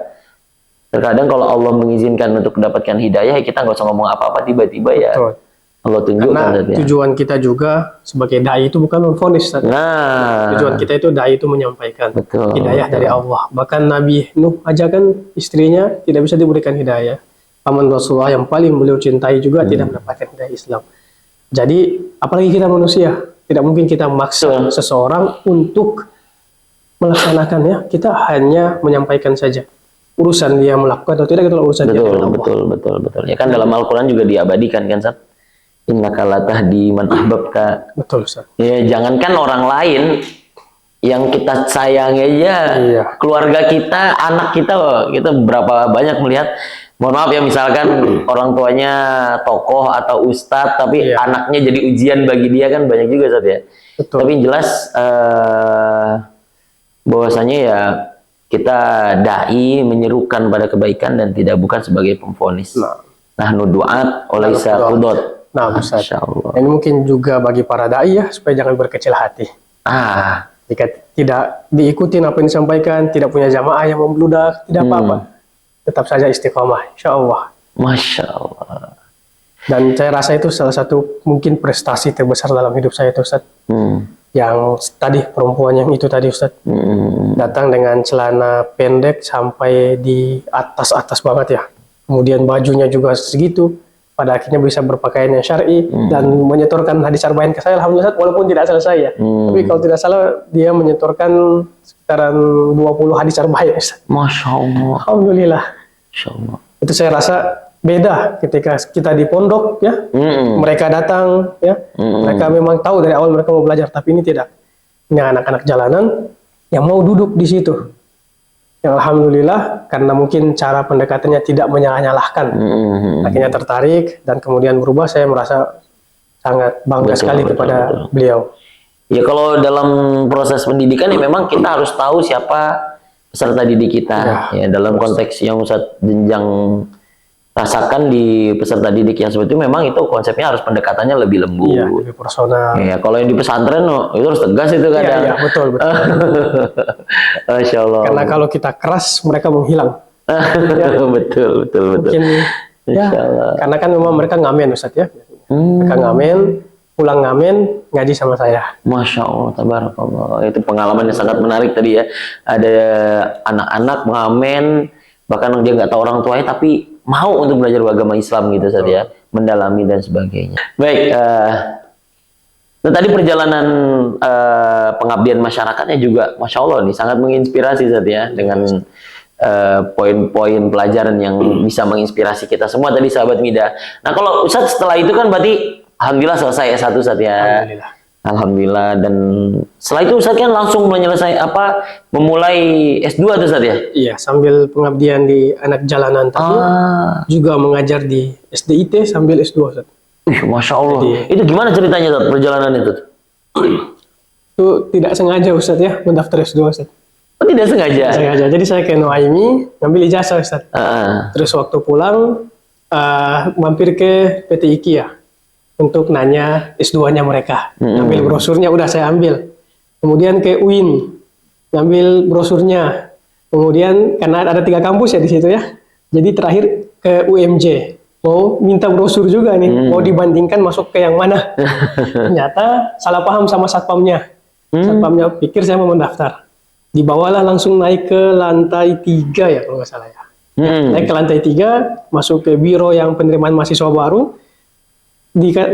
terkadang kalau Allah mengizinkan untuk mendapatkan hidayah, kita nggak usah ngomong apa-apa, tiba-tiba ya Betul. Allah tunjukkan. Karena tujuan kita juga sebagai dai itu bukan memvonis. Nah, Tujuan kita itu dai itu menyampaikan betul, hidayah dari Allah. Bahkan Nabi Nuh aja kan istrinya tidak bisa diberikan hidayah. Paman Rasulullah yang paling beliau cintai juga tidak mendapatkan hidayah Islam. Jadi apalagi kita manusia, tidak mungkin kita memaksa seseorang untuk melaksanakannya. Kita hanya menyampaikan saja. Urusan dia melakukan atau tidak itu urusan dia dengan Allah. betul. Ya kan dalam Al-Quran juga diabadikan kan, Sat? Innaka la tahdi man ahbabta. Betul, Ustaz. Ya, jangankan orang lain yang kita sayangi aja, keluarga kita, anak kita, kita berapa banyak melihat, mohon maaf ya, misalkan orang tuanya tokoh atau ustadz, tapi anaknya jadi ujian bagi dia, kan banyak juga, Ustaz ya. Betul. Tapi yang jelas bahwasanya ya kita dai menyerukan pada kebaikan dan tidak bukan sebagai pemvonis. Nah, nuduat oleh Sa'udot. Nah, Ustaz. Masya Allah. Ini mungkin juga bagi para dai ya, supaya jangan berkecil hati. Jika tidak diikuti apa yang disampaikan, tidak punya jamaah yang membludak, tidak apa-apa. Tetap saja istiqomah, insya Allah. Masya Allah. Dan saya rasa itu salah satu mungkin prestasi terbesar dalam hidup saya itu, Ustaz. Yang tadi, perempuan yang itu tadi, Ustaz. Datang dengan celana pendek sampai di atas banget ya. Kemudian bajunya juga segitu. Pada akhirnya bisa berpakaian yang syar'i dan menyetorkan hadis arba'in ke saya, alhamdulillah, walaupun tidak selesai ya. Tapi kalau tidak salah dia menyetorkan sekitaran 20 hadis arba'in. Masya Allah. Alhamdulillah. Masya Allah. Itu saya rasa beda ketika kita di pondok ya. Mereka datang ya. Mereka memang tahu dari awal mereka mau belajar, tapi ini tidak. Ini anak-anak jalanan yang mau duduk di situ. Yang alhamdulillah karena mungkin cara pendekatannya tidak menyalah-nyalahkan, akhirnya tertarik dan kemudian berubah. Saya merasa sangat bangga sekali kepada beliau. Ya, kalau dalam proses pendidikan ya memang kita harus tahu siapa peserta didik kita. Ya, dalam konteks yang Ustadz jenjang rasakan di peserta didik yang seperti itu, memang itu konsepnya harus pendekatannya lebih lembut. Iya, lebih personal. Ya, kalau yang di pesantren itu harus tegas itu kadang. Iya, betul. Masya Allah. Karena kalau kita keras, mereka menghilang. Betul. Mungkin ya, karena kan memang mereka ngamen, Ustaz ya. Mereka ngamen, pulang ngamen, ngaji sama saya. Masya Allah, tabarakallah. Itu pengalaman yang sangat menarik tadi ya. Ada anak-anak ngamen, bahkan dia nggak tahu orang tuanya, tapi mau untuk belajar agama Islam gitu saja ya, mendalami dan sebagainya. Baik, nah tadi perjalanan pengabdian masyarakatnya juga, Masya Allah nih, sangat menginspirasi Ustaz ya, dengan poin-poin pelajaran yang bisa menginspirasi kita semua tadi, sahabat Mida. Nah kalau Ustaz setelah itu kan berarti alhamdulillah selesai S1 Ustaz ya. Alhamdulillah. Dan setelah itu Ustaz kan langsung memulai S2 tuh Ustaz ya? Iya, sambil pengabdian di anak jalanan tadi, juga mengajar di SDIT sambil S2 Ustaz. Masya Allah. Itu gimana ceritanya Ustaz, perjalanan itu? Itu tidak sengaja Ustaz ya, mendaftar S2 Ustaz. Oh, tidak sengaja? Tidak sengaja. Jadi saya ke Nuaimi, ngambil ijazah Ustaz. Terus waktu pulang, mampir ke PT IKI ya, untuk nanya S2-nya mereka. Ngambil brosurnya, udah saya ambil. Kemudian ke UIN, ngambil brosurnya. Kemudian, karena ada 3 kampus ya di situ ya, jadi terakhir ke UMJ. Mau minta brosur juga nih, mau dibandingkan masuk ke yang mana. Ternyata salah paham sama satpamnya. Satpamnya pikir saya mau mendaftar. Dibawalah langsung naik ke lantai 3 ya kalau nggak salah ya. Naik ke lantai 3, masuk ke biro yang penerimaan mahasiswa baru.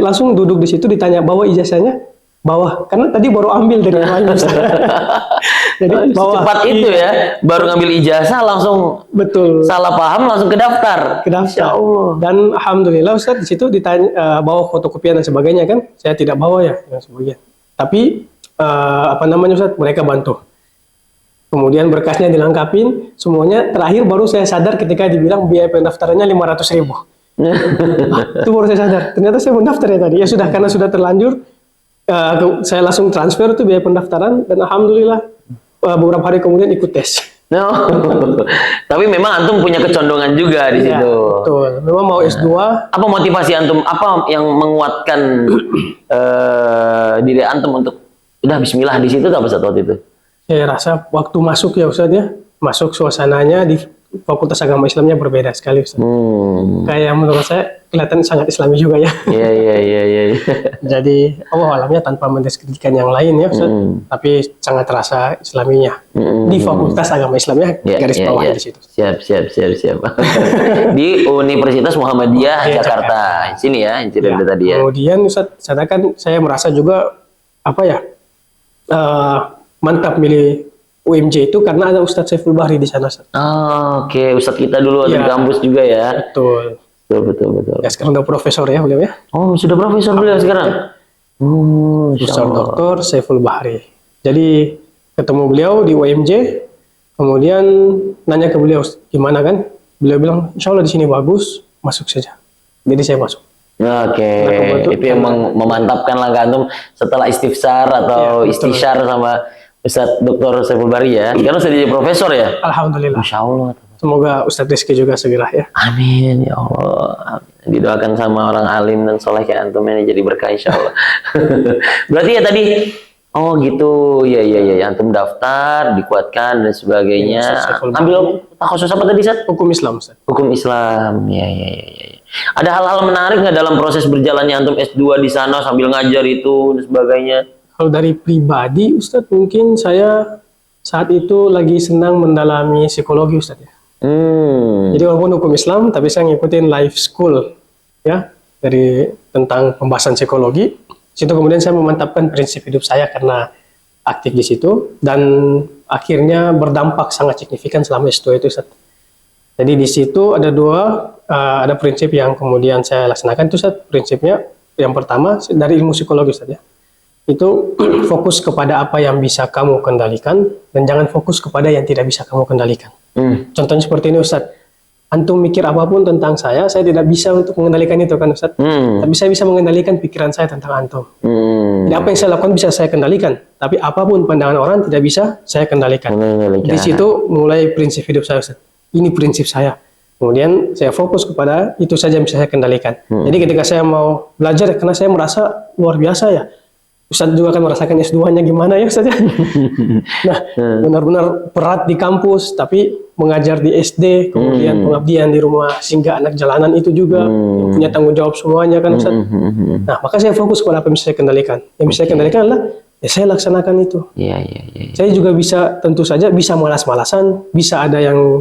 Langsung duduk di situ, ditanya bawa ijazahnya, bawa, karena tadi baru ambil dari mana. Jadi bawa. Cepat itu ya, baru ngambil ijazah langsung salah paham, langsung ke daftar. Ya Allah. Dan alhamdulillah Ustaz di situ ditanya bawa fotokopian dan sebagainya kan, saya tidak bawa ya dan sebagainya. Tapi Ustaz, mereka bantu. Kemudian berkasnya dilengkapin semuanya. Terakhir baru saya sadar ketika dibilang biaya pendaftarannya 500.000. Itu baru saya sadar, ternyata saya mendaftar ya tadi. Ya sudah, karena sudah terlanjur, saya langsung transfer tuh biaya pendaftaran, dan alhamdulillah beberapa hari kemudian ikut tes. No. Tapi memang antum punya kecondongan juga di Iya, situ. betul. Memang mau S2, Apa motivasi antum? Apa yang menguatkan diri antum untuk udah Bismillah di situ apa saat waktu itu? saya rasa waktu masuk ya Ustadz ya, masuk suasananya di Fakultas Agama Islamnya berbeda sekali Ustadz. Kayak menurut saya kelihatan sangat Islami juga ya. Iya iya iya iya. Jadi alamnya tanpa mendeskripsikan yang lain ya Ustadz, tapi sangat terasa Islaminya. Di Fakultas Agama Islamnya garis bawah di situ. Siap. Di Universitas Muhammadiyah Iya, Jakarta. Sini ya, yang cerita Ya, tadi ya. kemudian Ustadz, saya merasa juga apa ya, mantap milih UMJ itu karena ada Ustadz Saiful Bahri di sana. Ustadz. Oke. Ustadz kita dulu di Iya. kampus juga ya. Betul. Betul. Ya sekarang udah profesor ya beliau ya. Oh, sudah profesor beliau sekarang. Profesor Dr. Saiful Bahri. Jadi ketemu beliau di UMJ, kemudian nanya ke beliau gimana kan? Beliau bilang, insya Allah di sini bagus, masuk saja. Jadi saya masuk. Oke, Nah, itu yang memantapkan langkah antum setelah istifsar atau Iya, betul. istisyar sama Ustadz Dr. Saiful Bahri ya. Sekarang sudah jadi profesor ya. Alhamdulillah. Masya Allah. Semoga Ustadz Rizky juga segera ya. Amin ya Allah. Amin. Didoakan sama orang alim dan soleh kayak antum ini jadi berkah insya Allah. Berarti ya tadi, oh gitu, ya antum daftar, dikuatkan dan sebagainya. Saiful Bahri. Ambil takhusus apa tadi Ustadz? Hukum Islam, Ustadz. Hukum Islam, ya. Ada hal-hal menarik nggak dalam proses berjalannya antum S2 di sana sambil ngajar itu dan sebagainya? Kalau dari pribadi, Ustadz, mungkin saya saat itu lagi senang mendalami psikologi, Ustadz ya. Jadi walaupun hukum Islam, tapi saya ngikutin life school ya dari tentang pembahasan psikologi. Situ kemudian saya memantapkan prinsip hidup saya karena aktif di situ dan akhirnya berdampak sangat signifikan selama S2 itu, Ustadz. Jadi di situ ada prinsip yang kemudian saya laksanakan itu, Ustadz. Prinsipnya yang pertama dari ilmu psikologi, Ustadz ya. Itu fokus kepada apa yang bisa kamu kendalikan dan jangan fokus kepada yang tidak bisa kamu kendalikan. Contohnya seperti ini, Ustadz. Antum mikir apapun tentang saya tidak bisa untuk mengendalikan itu kan, Ustadz. Tapi saya bisa mengendalikan pikiran saya tentang antum. Jadi apa yang saya lakukan bisa saya kendalikan, tapi apapun pandangan orang tidak bisa saya kendalikan. Di situ mulai prinsip hidup saya, Ustadz. Ini prinsip saya. Kemudian saya fokus kepada itu saja yang bisa saya kendalikan. Jadi ketika saya mau belajar, karena saya merasa luar biasa ya, Ustadz juga akan merasakan S2-nya gimana ya Ustadz. Nah, benar-benar berat di kampus, tapi mengajar di SD, kemudian pengabdian di rumah singgah anak jalanan itu juga, yang punya tanggung jawab semuanya kan Ustadz. Nah, maka saya fokus kepada apa yang bisa saya kendalikan. Yang bisa saya kendalikan adalah, ya saya laksanakan itu. Iya. Saya juga bisa, tentu saja bisa malas-malasan, bisa ada yang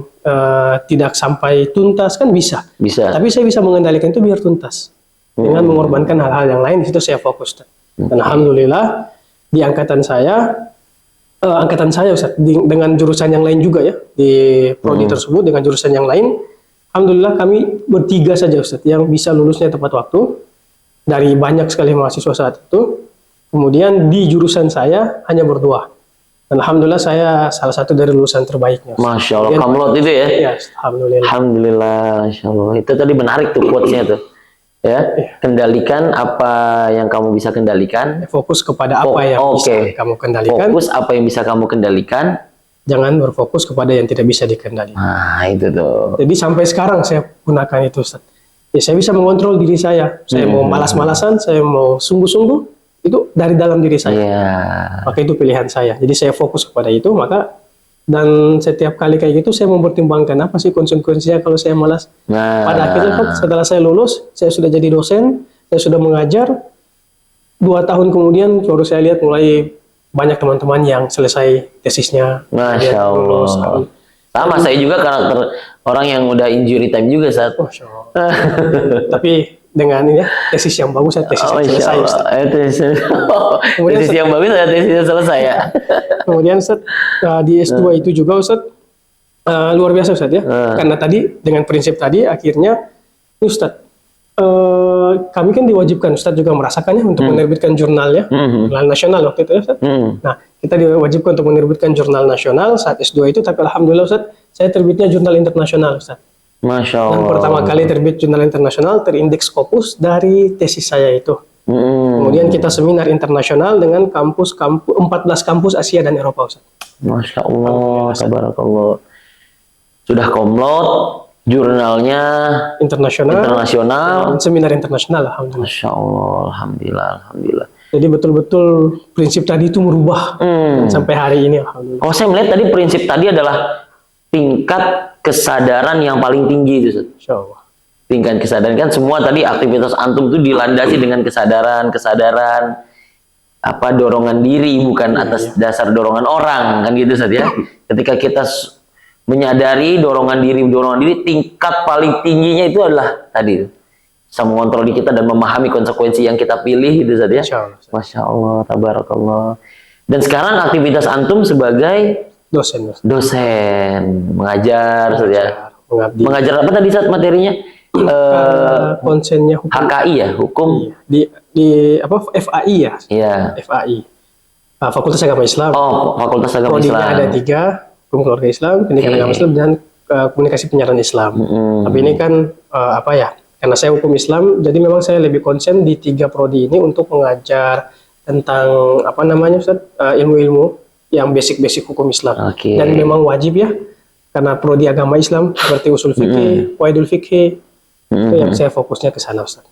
tidak sampai tuntas, kan bisa. Tapi saya bisa mengendalikan itu biar tuntas. Dengan mengorbankan hal-hal yang lain, di situ saya fokus. Dan alhamdulillah di angkatan saya Ustaz, dengan jurusan yang lain juga ya, di prodi tersebut dengan jurusan yang lain, alhamdulillah kami bertiga saja Ustaz yang bisa lulusnya tepat waktu dari banyak sekali mahasiswa saat itu. Kemudian di jurusan saya hanya berdua. Dan alhamdulillah saya salah satu dari lulusan terbaiknya. Masya Allah, kamlot itu ya? Ya, alhamdulillah. Alhamdulillah, Masya Allah. Itu tadi menarik tuh quotes-nya tuh. Ya, kendalikan apa yang kamu bisa kendalikan. Fokus kepada apa yang bisa kamu kendalikan. Fokus apa yang bisa kamu kendalikan. Jangan berfokus kepada yang tidak bisa dikendalikan. Nah, itu tuh. Jadi sampai sekarang saya gunakan itu, Ustaz. Ya, saya bisa mengontrol diri saya. Saya mau malas-malasan, saya mau sungguh-sungguh, itu dari dalam diri saya. Maka itu pilihan saya. Jadi saya fokus kepada itu, maka dan setiap kali kayak gitu saya mempertimbangkan apa sih konsekuensinya kalau saya malas. Pada akhirnya kan setelah saya lulus, saya sudah jadi dosen, saya sudah mengajar. 2 tahun kemudian baru saya lihat mulai banyak teman-teman yang selesai tesisnya. Masya Allah. Sama saya juga karakter orang yang udah injury time juga saat. Masya Allah. Tapi dengan ini ya, tesis yang bagus, tesis yang selesai. Tesis yang bagus, tesisnya selesai ya. Kemudian Ustaz, di S2 itu juga Ustaz, luar biasa Ustaz ya. Karena tadi dengan prinsip tadi akhirnya Ustaz, kami kan diwajibkan, Ustaz juga merasakannya untuk menerbitkan jurnal ya, jurnal nasional waktu itu ya Ustaz. Nah, kita diwajibkan untuk menerbitkan jurnal nasional saat S2 itu, tapi alhamdulillah Ustaz, saya terbitnya jurnal internasional Ustaz. Masya Allah. Dan pertama kali terbit jurnal internasional terindeks Scopus dari tesis saya itu. Kemudian kita seminar internasional dengan 14 kampus Asia dan Eropa, Ustaz. Masya Allah, tabarakallah. Sudah komlot, jurnalnya Internasional. internasional. Seminar internasional, alhamdulillah. Masya Allah, alhamdulillah, alhamdulillah. Jadi betul-betul prinsip tadi itu merubah dan sampai hari ini, alhamdulillah. Kalau saya melihat tadi prinsip tadi adalah tingkat kesadaran yang paling tinggi itu, Ustaz. Insya Allah. Tingkat kesadaran kan semua tadi aktivitas antum itu dilandasi dengan kesadaran apa dorongan diri bukan atas dasar dorongan orang kan gitu Ustaz ya. Ketika kita menyadari dorongan diri tingkat paling tingginya itu adalah tadi bisa mengontrol diri kita dan memahami konsekuensi yang kita pilih gitu Ustaz ya. Insya Allah. Masya Allah, tabarakallah. Dan sekarang aktivitas antum sebagai dosen mengajar Ustaz ya. Mengabdi. Mengajar apa tadi Ustaz materinya? Konsennya hukum. HKI ya, hukum. Di apa FAI ya? Iya. FAI. Fakultas Agama Islam. Oh, Fakultas Agama Prodinya Islam. ada 3, hukum keluarga Islam, pendidikan agama Islam, dan komunikasi penyiaran Islam. Tapi ini kan apa ya? Karena saya hukum Islam, jadi memang saya lebih konsen di 3 prodi ini untuk mengajar tentang apa namanya Ustaz, ilmu-ilmu yang basic-basic hukum Islam. Dan memang wajib ya, karena prodi agama Islam seperti usul fikih, qawaidul fikih, itu yang saya fokusnya ke sana Ustaz.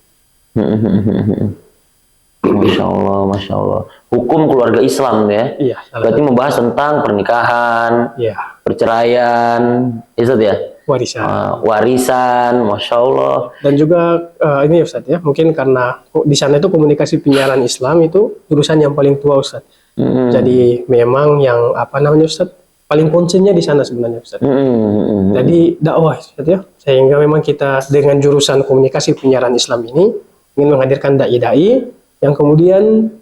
Masya Allah, Masya Allah. Hukum keluarga Islam ya? Iya. Berarti membahas tentang pernikahan, perceraian, Ustaz ya? Warisan. Warisan, Masya Allah. Dan juga ini Ustaz ya, mungkin karena di sana itu komunikasi penyiaran Islam itu jurusan yang paling tua Ustaz. Jadi memang yang apa namanya Ustaz, paling konsennya di sana sebenarnya Ustaz. Jadi dakwah Ustaz ya, sehingga memang kita dengan jurusan komunikasi penyiaran Islam ini ingin menghadirkan dai-dai yang kemudian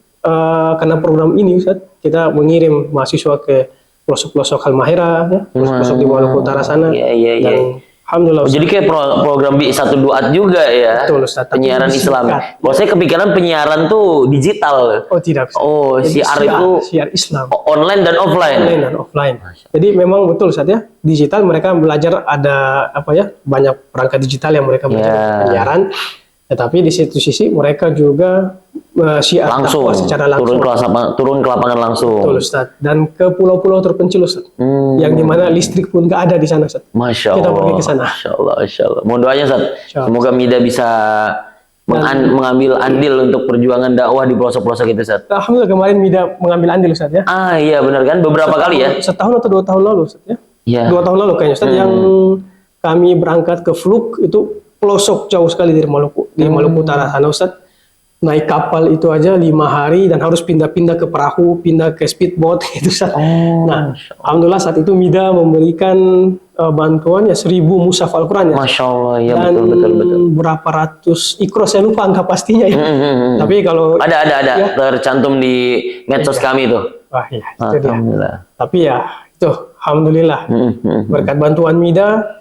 karena program ini Ustaz, kita mengirim mahasiswa ke pelosok-pelosok Halmahera ya, pelosok di Maluku Utara sana. Dan alhamdulillah Ustaz. Jadi kayak program B1 Duat juga ya. Betul Ustaz. Penyiaran Islam. Kalau saya kepikiran penyiaran tuh digital. Oh tidak. Oh, siar itu siar Islam. Online dan offline. Online dan offline. Jadi memang betul Ustaz ya. Digital mereka belajar ada apa ya? Banyak perangkat digital yang mereka belajar penyiaran. Tetapi di situ sisi mereka juga siar langsung secara langsung turun ke lapangan langsung. Betul Ustaz. Dan ke pulau-pulau terpencil Ustaz. Yang dimana listrik pun nggak ada di sana Ustaz. Masya Allah. Kita pergi ke sana. Masya Allah, Masya Allah. Mohon doanya Ustaz. Semoga Mida bisa mengambil andil untuk perjuangan dakwah di pelosok-pelosok itu Ustaz. Alhamdulillah kemarin Mida mengambil andil Ustaz ya. Iya benar kan, beberapa kali ya. Setahun atau 2 tahun lalu Ustaz ya. 2 tahun lalu kayaknya Ustaz yang kami berangkat ke Fluk itu pelosok jauh sekali dari Maluku, di Maluku Utara sana Ustaz. Naik kapal itu aja 5 hari dan harus pindah-pindah ke perahu, pindah ke speedboat itu Ustaz. Nah, alhamdulillah saat itu Mida memberikan bantuan ya 1000 mushaf Al-Quran ya. Masya Allah, ya dan betul. berapa ratus ikro saya lupa angka pastinya ya. Tapi kalau ada tercantum di medsos kami itu. Wah iya, itu dia. Alhamdulillah. Tapi ya itu alhamdulillah berkat bantuan Mida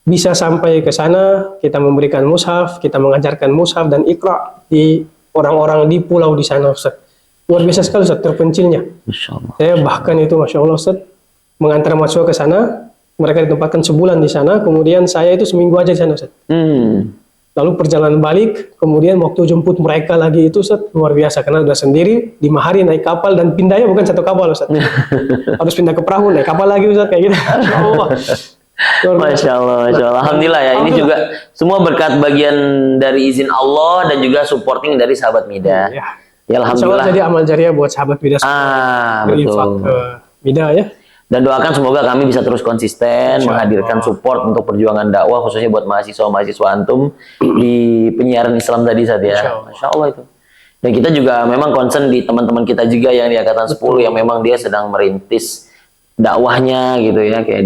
bisa sampai ke sana, kita memberikan mushaf, kita mengajarkan mushaf dan Iqra di orang-orang di pulau di sana Ustaz. Luar biasa sekali Ustaz terpencilnya. Masya Allah. Saya bahkan itu Masya Allah Ustaz mengantar mahasiswa ke sana, mereka ditempatkan sebulan di sana, kemudian saya itu seminggu aja di sana Ustaz. Lalu perjalanan balik, kemudian waktu jemput mereka lagi itu Ustaz luar biasa karena udah sendiri 5 hari naik kapal dan pindahnya bukan satu kapal Ustaz. Harus pindah ke perahu, naik kapal lagi Ustaz kayak gitu. Masya Allah. Masya Allah, Masya Allah. Alhamdulillah ya. Ini juga semua berkat bagian dari izin Allah dan juga supporting dari sahabat Mida. Ya alhamdulillah. Jadi amal jariah buat sahabat Mida. Betul. Ke Mida ya. Dan doakan semoga kami bisa terus konsisten menghadirkan support untuk perjuangan dakwah khususnya buat mahasiswa-mahasiswa antum di penyiaran Islam tadi saat ya. Masya Allah itu. Dan kita juga memang concern di teman-teman kita juga yang di angkatan 10 yang memang dia sedang merintis dakwahnya gitu ya, kayak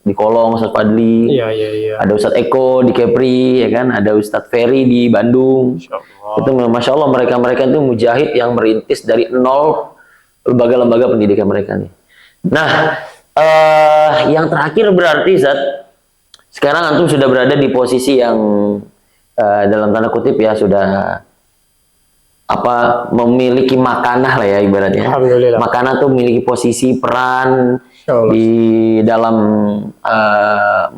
di Kolong, Ustadz Fadli, ada Ustadz Eko di Kepri, ya kan, ada Ustadz Ferry di Bandung. Itu Masya Allah mereka-mereka itu mujahid yang merintis dari nol lembaga-lembaga pendidikan mereka nih. Nah, yang terakhir berarti Zat, sekarang antum sudah berada di posisi yang dalam tanda kutip ya sudah memiliki makanah lah ya ibaratnya. Makanah tuh memiliki posisi peran di dalam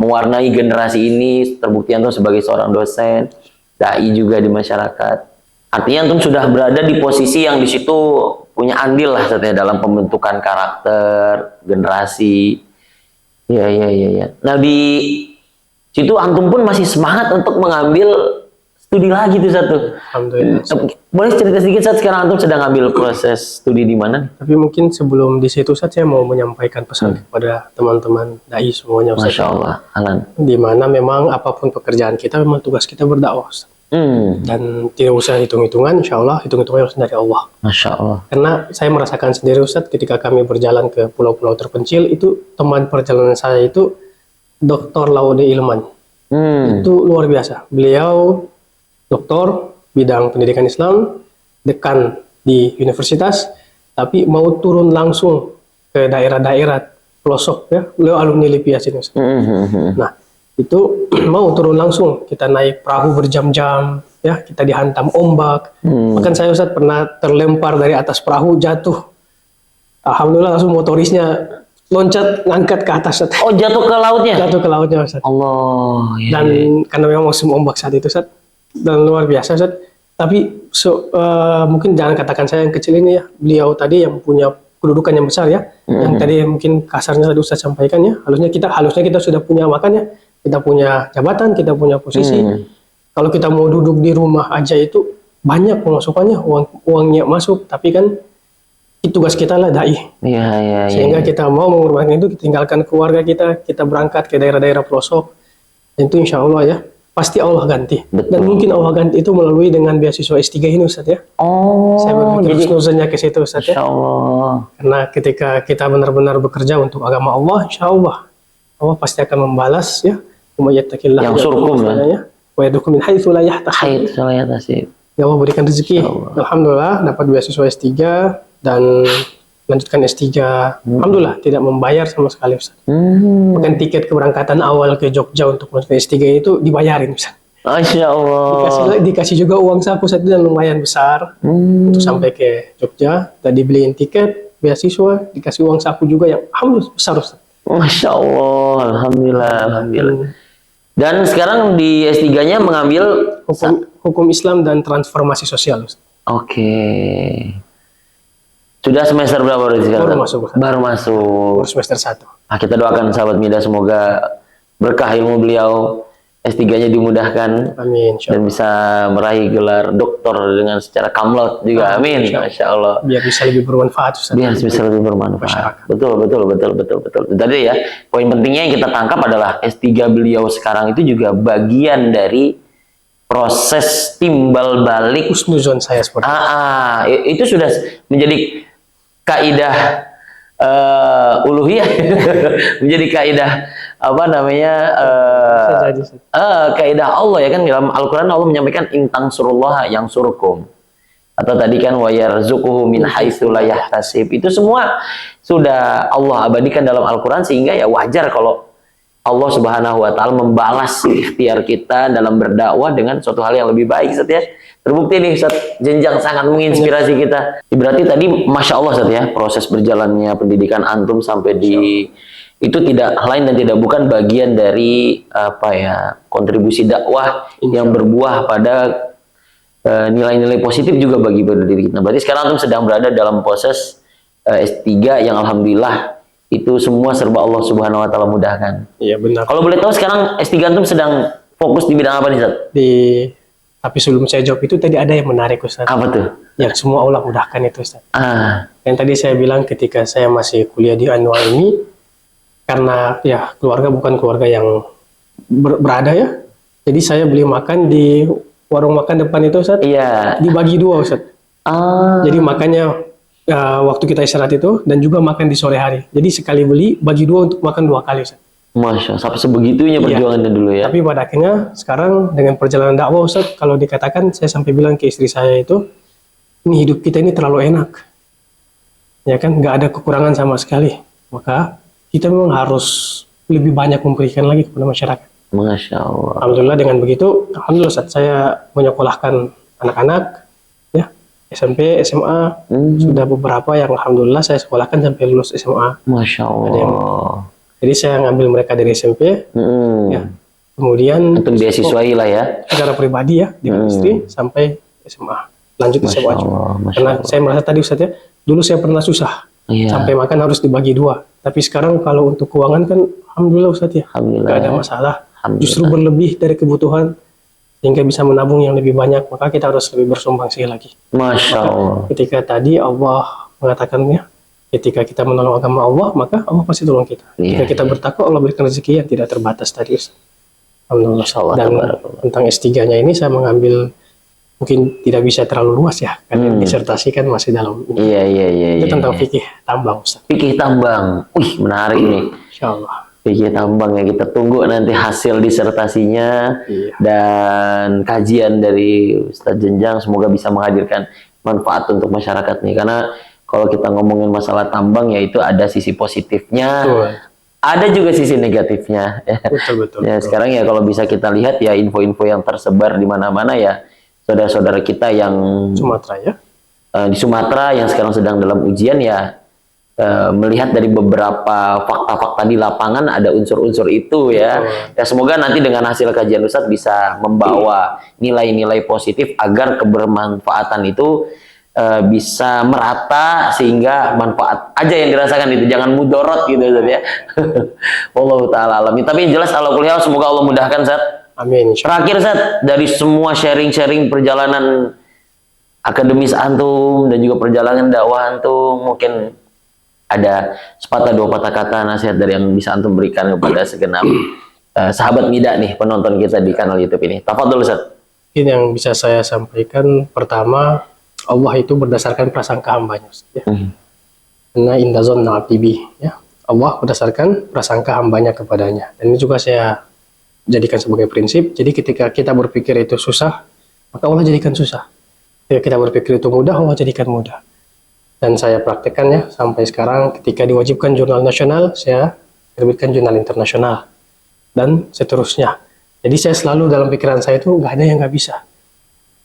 mewarnai generasi ini, terbukti antum sebagai seorang dosen, dai juga di masyarakat. Artinya antum sudah berada di posisi yang di situ punya andil lah Ustaz ya, dalam pembentukan karakter, generasi. Iya, iya, iya, iya. Nah, di situ antum pun masih semangat untuk mengambil studi lagi tuh satu. Alhamdulillah. Boleh cerita sedikit Ustaz, sekarang antum sedang ambil proses studi di mana? Tapi mungkin sebelum di situ Ustaz, saya mau menyampaikan pesan kepada teman-teman dai semuanya Ustaz. Masya Allah, Alan. Di mana memang apapun pekerjaan kita, memang tugas kita berdakwah Ustaz. Dan tidak usah hitung-hitungan, insya Allah hitung-hitungannya harus dari Allah. Masya Allah. Karena saya merasakan sendiri Ustaz, ketika kami berjalan ke pulau-pulau terpencil, itu teman perjalanan saya itu Dr. Laude Ilman. Itu luar biasa. Beliau doktor bidang pendidikan Islam, dekan di universitas, tapi mau turun langsung ke daerah-daerah pelosok ya. Beliau alumni LIPI Yasin Ustaz. Nah, itu mau turun langsung, kita naik perahu berjam-jam ya, kita dihantam ombak. Bahkan saya Ustaz pernah terlempar dari atas perahu, jatuh. Alhamdulillah langsung motorisnya loncat ngangkat ke atas Ustaz. Oh, jatuh ke lautnya? Jatuh ke lautnya Ustaz. Allah. Ya, Dan karena memang musim ombak saat itu Ustaz, dan luar biasa Ustaz. Tapi mungkin jangan katakan saya yang kecil ini ya, beliau tadi yang punya kedudukan yang besar ya, yang tadi mungkin kasarnya tadi Ustaz sampaikan ya, harusnya kita sudah punya makannya, kita punya jabatan, kita punya posisi. Kalau kita mau duduk di rumah aja itu banyak pemasukannya, uangnya masuk, tapi kan itu tugas kita lah dai. Sehingga kita mau mengorbankan itu, kita tinggalkan keluarga kita berangkat ke daerah-daerah pelosok. Dan itu insya Allah ya, pasti Allah ganti. Dan mungkin Allah ganti itu melalui dengan beasiswa S3 ini Ustaz ya. Saya berpikir husnuzonnya ke situ Ustaz ya. Insya Allah. Karena ketika kita benar-benar bekerja untuk agama Allah, insya Allah Allah pasti akan membalas ya. Yang surkum ya. Wa yadkhulu min haitsu la yahtasib. Ya Allah berikan rezeki. Alhamdulillah dapat beasiswa S3 dan lanjutkan S3. Alhamdulillah tidak membayar sama sekali Ustaz. Bahkan tiket keberangkatan awal ke Jogja untuk lanjutkan S3 itu dibayarin Ustaz. Masya Allah. Dikasih juga uang saku saat itu dan lumayan besar untuk sampai ke Jogja. Tadi beliin tiket, beasiswa, dikasih uang saku juga yang alhamdulillah besar Ustaz. Masya Allah, alhamdulillah, alhamdulillah. Dan sekarang di S3-nya mengambil hukum Islam dan transformasi sosial Ustaz. Oke. Sudah semester berapa sekarang? Baru masuk Ustaz. Baru masuk. Baru semester 1. Nah, kita doakan sahabat Mida semoga berkah ilmu beliau, S3-nya dimudahkan. Amin. Dan bisa meraih gelar doktor dengan secara kamlot juga. Amin. Masya Allah. Biar bisa lebih bermanfaat Ustaz. Biar bisa lebih bermanfaat. Betul. Tadi ya, poin pentingnya yang kita tangkap adalah S3 beliau sekarang itu juga bagian dari proses timbal balik husnuzon saya seperti itu sudah menjadi kaidah uluhiyah. Menjadi kaidah kaidah Allah ya kan, dalam Al-Qur'an Allah menyampaikan intang surullah yang surkum, atau tadi kan wa yarzuquhu min haitsu la yahtasib. Itu semua sudah Allah abadikan dalam Al-Qur'an, sehingga ya wajar kalau Allah Subhanahu wa taala membalas ikhtiar kita dalam berdakwah dengan suatu hal yang lebih baik Ustaz ya. Terbukti nih Ustaz, jenjang sangat menginspirasi kita. Berarti tadi Masya Allah Ustaz ya, proses berjalannya pendidikan antum sampai di itu tidak lain dan tidak bukan bagian dari kontribusi dakwah yang berbuah pada nilai-nilai positif juga bagi diri kita. Berarti sekarang antum sedang berada dalam proses S3 yang alhamdulillah itu semua serba Allah Subhanahu wa taala mudahkan. Iya benar. Kalau boleh tahu sekarang S3 antum sedang fokus di bidang apa nih Ustaz? Tapi sebelum saya jawab itu tadi ada yang menarik Ustaz. Apa tuh? Yang semua Allah mudahkan itu Ustaz. Yang tadi saya bilang ketika saya masih kuliah di Anwar ini, karena ya keluarga bukan keluarga yang berada ya. Jadi saya beli makan di warung makan depan itu Ustaz. Iya. Dibagi dua Ustaz. Jadi makannya waktu kita istirahat itu dan juga makan di sore hari. Jadi sekali beli bagi dua untuk makan 2 kali Ustaz. Masya, sampai sebegitunya perjuangannya dulu ya. Tapi pada akhirnya sekarang dengan perjalanan dakwah Ustaz, kalau dikatakan saya sampai bilang ke istri saya itu, ini hidup kita ini terlalu enak. Ya kan, nggak ada kekurangan sama sekali. Maka kita memang harus lebih banyak memberikan lagi kepada masyarakat. Masya Allah. Alhamdulillah dengan begitu, alhamdulillah Ustaz, saya menyekolahkan anak-anak ya, SMP, SMA, sudah beberapa yang alhamdulillah saya sekolahkan sampai lulus SMA. Masya Allah. Jadi saya ngambil mereka dari SMP, ya. Kemudian untuk beasiswai lah ya. secara pribadi ya dengan istri sampai SMA. lanjut ke sewa wajib. Karena saya merasa tadi Ustaz ya, dulu saya pernah susah. Iya. Sampai makan harus dibagi 2. Tapi sekarang kalau untuk keuangan kan alhamdulillah Ustaz ya. Alhamdulillah. Nggak ada masalah. Alhamdulillah. Justru berlebih dari kebutuhan sehingga bisa menabung yang lebih banyak, maka kita harus lebih bersumbangsi lagi. Masya Allah. Ketika tadi Allah mengatakannya, ketika kita menolong agama Allah, maka Allah pasti tolong kita. Iya, Ketika kita bertakwa, Allah berikan rezeki yang tidak terbatas tadi Ustaz. Alhamdulillah. Masya Allah, Dan tabarakallah. tentang S3-nya ini saya mengambil, mungkin tidak bisa terlalu luas ya, karena disertasi kan masih dalam ini. Iya. Itu tentang fikih tambang Ustaz. Fikih tambang. Wih, menarik nih. Insyaallah. Fikih tambang ya, kita tunggu nanti hasil disertasinya Iya. dan kajian dari Ustadz Jenjang, semoga bisa menghadirkan manfaat untuk masyarakat nih. Karena kalau kita ngomongin masalah tambang ya itu ada sisi positifnya, Betul. ada juga sisi negatifnya. Ya. Betul. Ya, sekarang ya kalau bisa kita lihat ya info-info yang tersebar di mana-mana ya, saudara-saudara kita yang Sumatera ya. di Sumatera yang sekarang sedang dalam ujian ya, melihat dari beberapa fakta-fakta di lapangan ada unsur-unsur itu ya. Ya semoga nanti dengan hasil kajian Ustadz bisa membawa nilai-nilai positif agar kebermanfaatan itu bisa merata sehingga manfaat aja yang dirasakan itu, jangan mudorot gitu Ustadz ya. Wallahu taala alam. Tapi yang jelas Allah kuliah, semoga Allah mudahkan Ustadz. Amin. Insyaallah. Terakhir Ustadz, dari semua sharing-sharing perjalanan akademis antum dan juga perjalanan dakwah antum, mungkin ada sepatah dua patah kata nasihat dari yang bisa antum berikan kepada segenap sahabat Mida nih, penonton kita di kanal YouTube ini. Tafadhol Ustaz. Mungkin yang bisa saya sampaikan, pertama, Allah itu berdasarkan prasangka hambanya Ustaz, ya. Karena inda zonna abdi bi, ya. Allah berdasarkan prasangka hambanya kepadanya. Dan ini juga saya jadikan sebagai prinsip. Jadi ketika kita berpikir itu susah, maka Allah jadikan susah. Ketika kita berpikir itu mudah, Allah jadikan mudah. Dan saya praktekkannya sampai sekarang. Ketika diwajibkan jurnal nasional, saya terbitkan jurnal internasional dan seterusnya. Jadi saya selalu dalam pikiran saya itu nggak ada yang nggak bisa.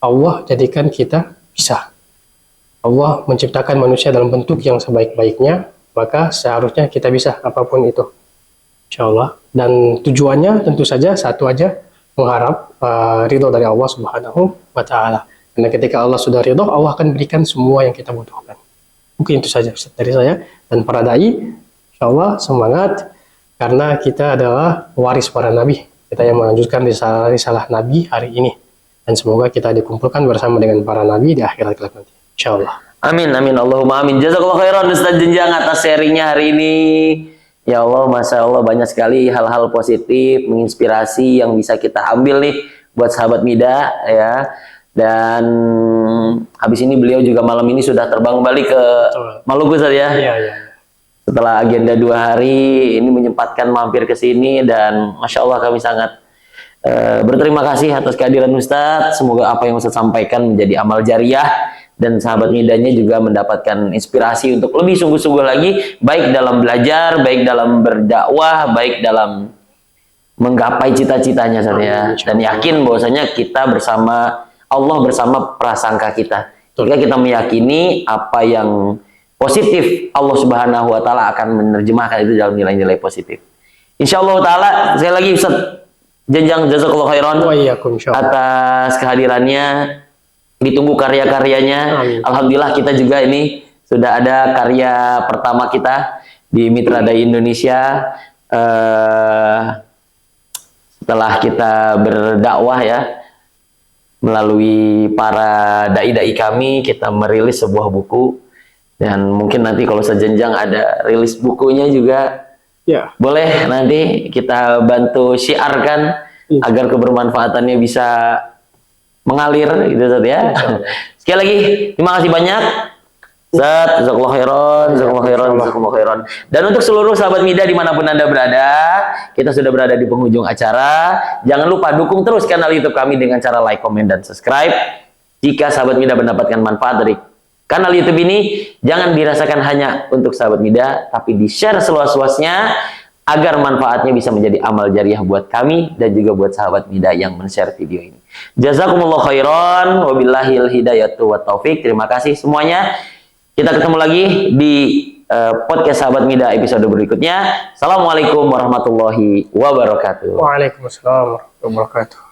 Allah jadikan kita bisa. Allah menciptakan manusia dalam bentuk yang sebaik-baiknya, maka seharusnya kita bisa apapun itu, insya Allah. Dan tujuannya tentu saja satu aja, mengharap ridho dari Allah Subhanahu wa Ta'ala. Karena ketika Allah sudah ridho, Allah akan berikan semua yang kita butuhkan. Mungkin itu saja Ustaz dari saya dan para dai. Insyaallah semangat, karena kita adalah waris para nabi. Kita yang melanjutkan risalah nabi hari ini. Dan semoga kita dikumpulkan bersama dengan para nabi di akhirat kelak nanti. Insyaallah. Amin amin Allahumma amin. Jazakallahu khairan Ustaz Jenjang atas sharingnya hari ini. Ya Allah, Masya Allah, banyak sekali hal-hal positif, menginspirasi yang bisa kita ambil nih buat sahabat Mida ya. Dan habis ini beliau juga malam ini sudah terbang kembali ke Maluku Ustaz ya. Iya. Setelah agenda 2 hari ini menyempatkan mampir ke sini, dan Masya Allah kami sangat berterima kasih atas kehadiran Ustadz. Semoga apa yang Ustadz sampaikan menjadi amal jariah dan sahabat Midanya juga mendapatkan inspirasi untuk lebih sungguh-sungguh lagi, baik dalam belajar, baik dalam berdakwah, baik dalam menggapai cita-citanya saya. Dan yakin bahwasanya kita bersama Allah, bersama prasangka kita. Ketika kita meyakini apa yang positif, Allah Subhanahu wa Ta'ala akan menerjemahkan itu dalam nilai-nilai positif. Insya Allah Ta'ala, sekali lagi Ustaz Jenjang jazakallahu khairan atas kehadirannya. Ditunggu karya-karyanya. Alhamdulillah kita juga ini sudah ada karya pertama kita di Mitra Dai Indonesia. Setelah kita berdakwah ya, melalui para dai-dai kami, kita merilis sebuah buku. Dan mungkin nanti kalau sejenjang ada rilis bukunya juga, ya, boleh nanti kita bantu syiarkan agar kebermanfaatannya bisa mengalir gitu Ustaz ya. Sekali lagi terima kasih banyak Ustaz, jazakallahu khairan, jazakallahu khairan, jazakallahu khairan. Dan untuk seluruh sahabat Mida dimanapun Anda berada, kita sudah berada di penghujung acara. Jangan lupa dukung terus kanal YouTube kami dengan cara like, komen, dan subscribe. Jika sahabat Mida mendapatkan manfaat dari kanal YouTube ini, jangan dirasakan hanya untuk sahabat Mida, tapi di-share seluas-luasnya agar manfaatnya bisa menjadi amal jariah buat kami dan juga buat sahabat Mida yang men-share video ini. Jazakumullah khairan, wabillahil hidayatu wa taufik. Terima kasih semuanya. Kita ketemu lagi di podcast sahabat Mida episode berikutnya. Assalamualaikum warahmatullahi wabarakatuh. Waalaikumsalam warahmatullahi wabarakatuh.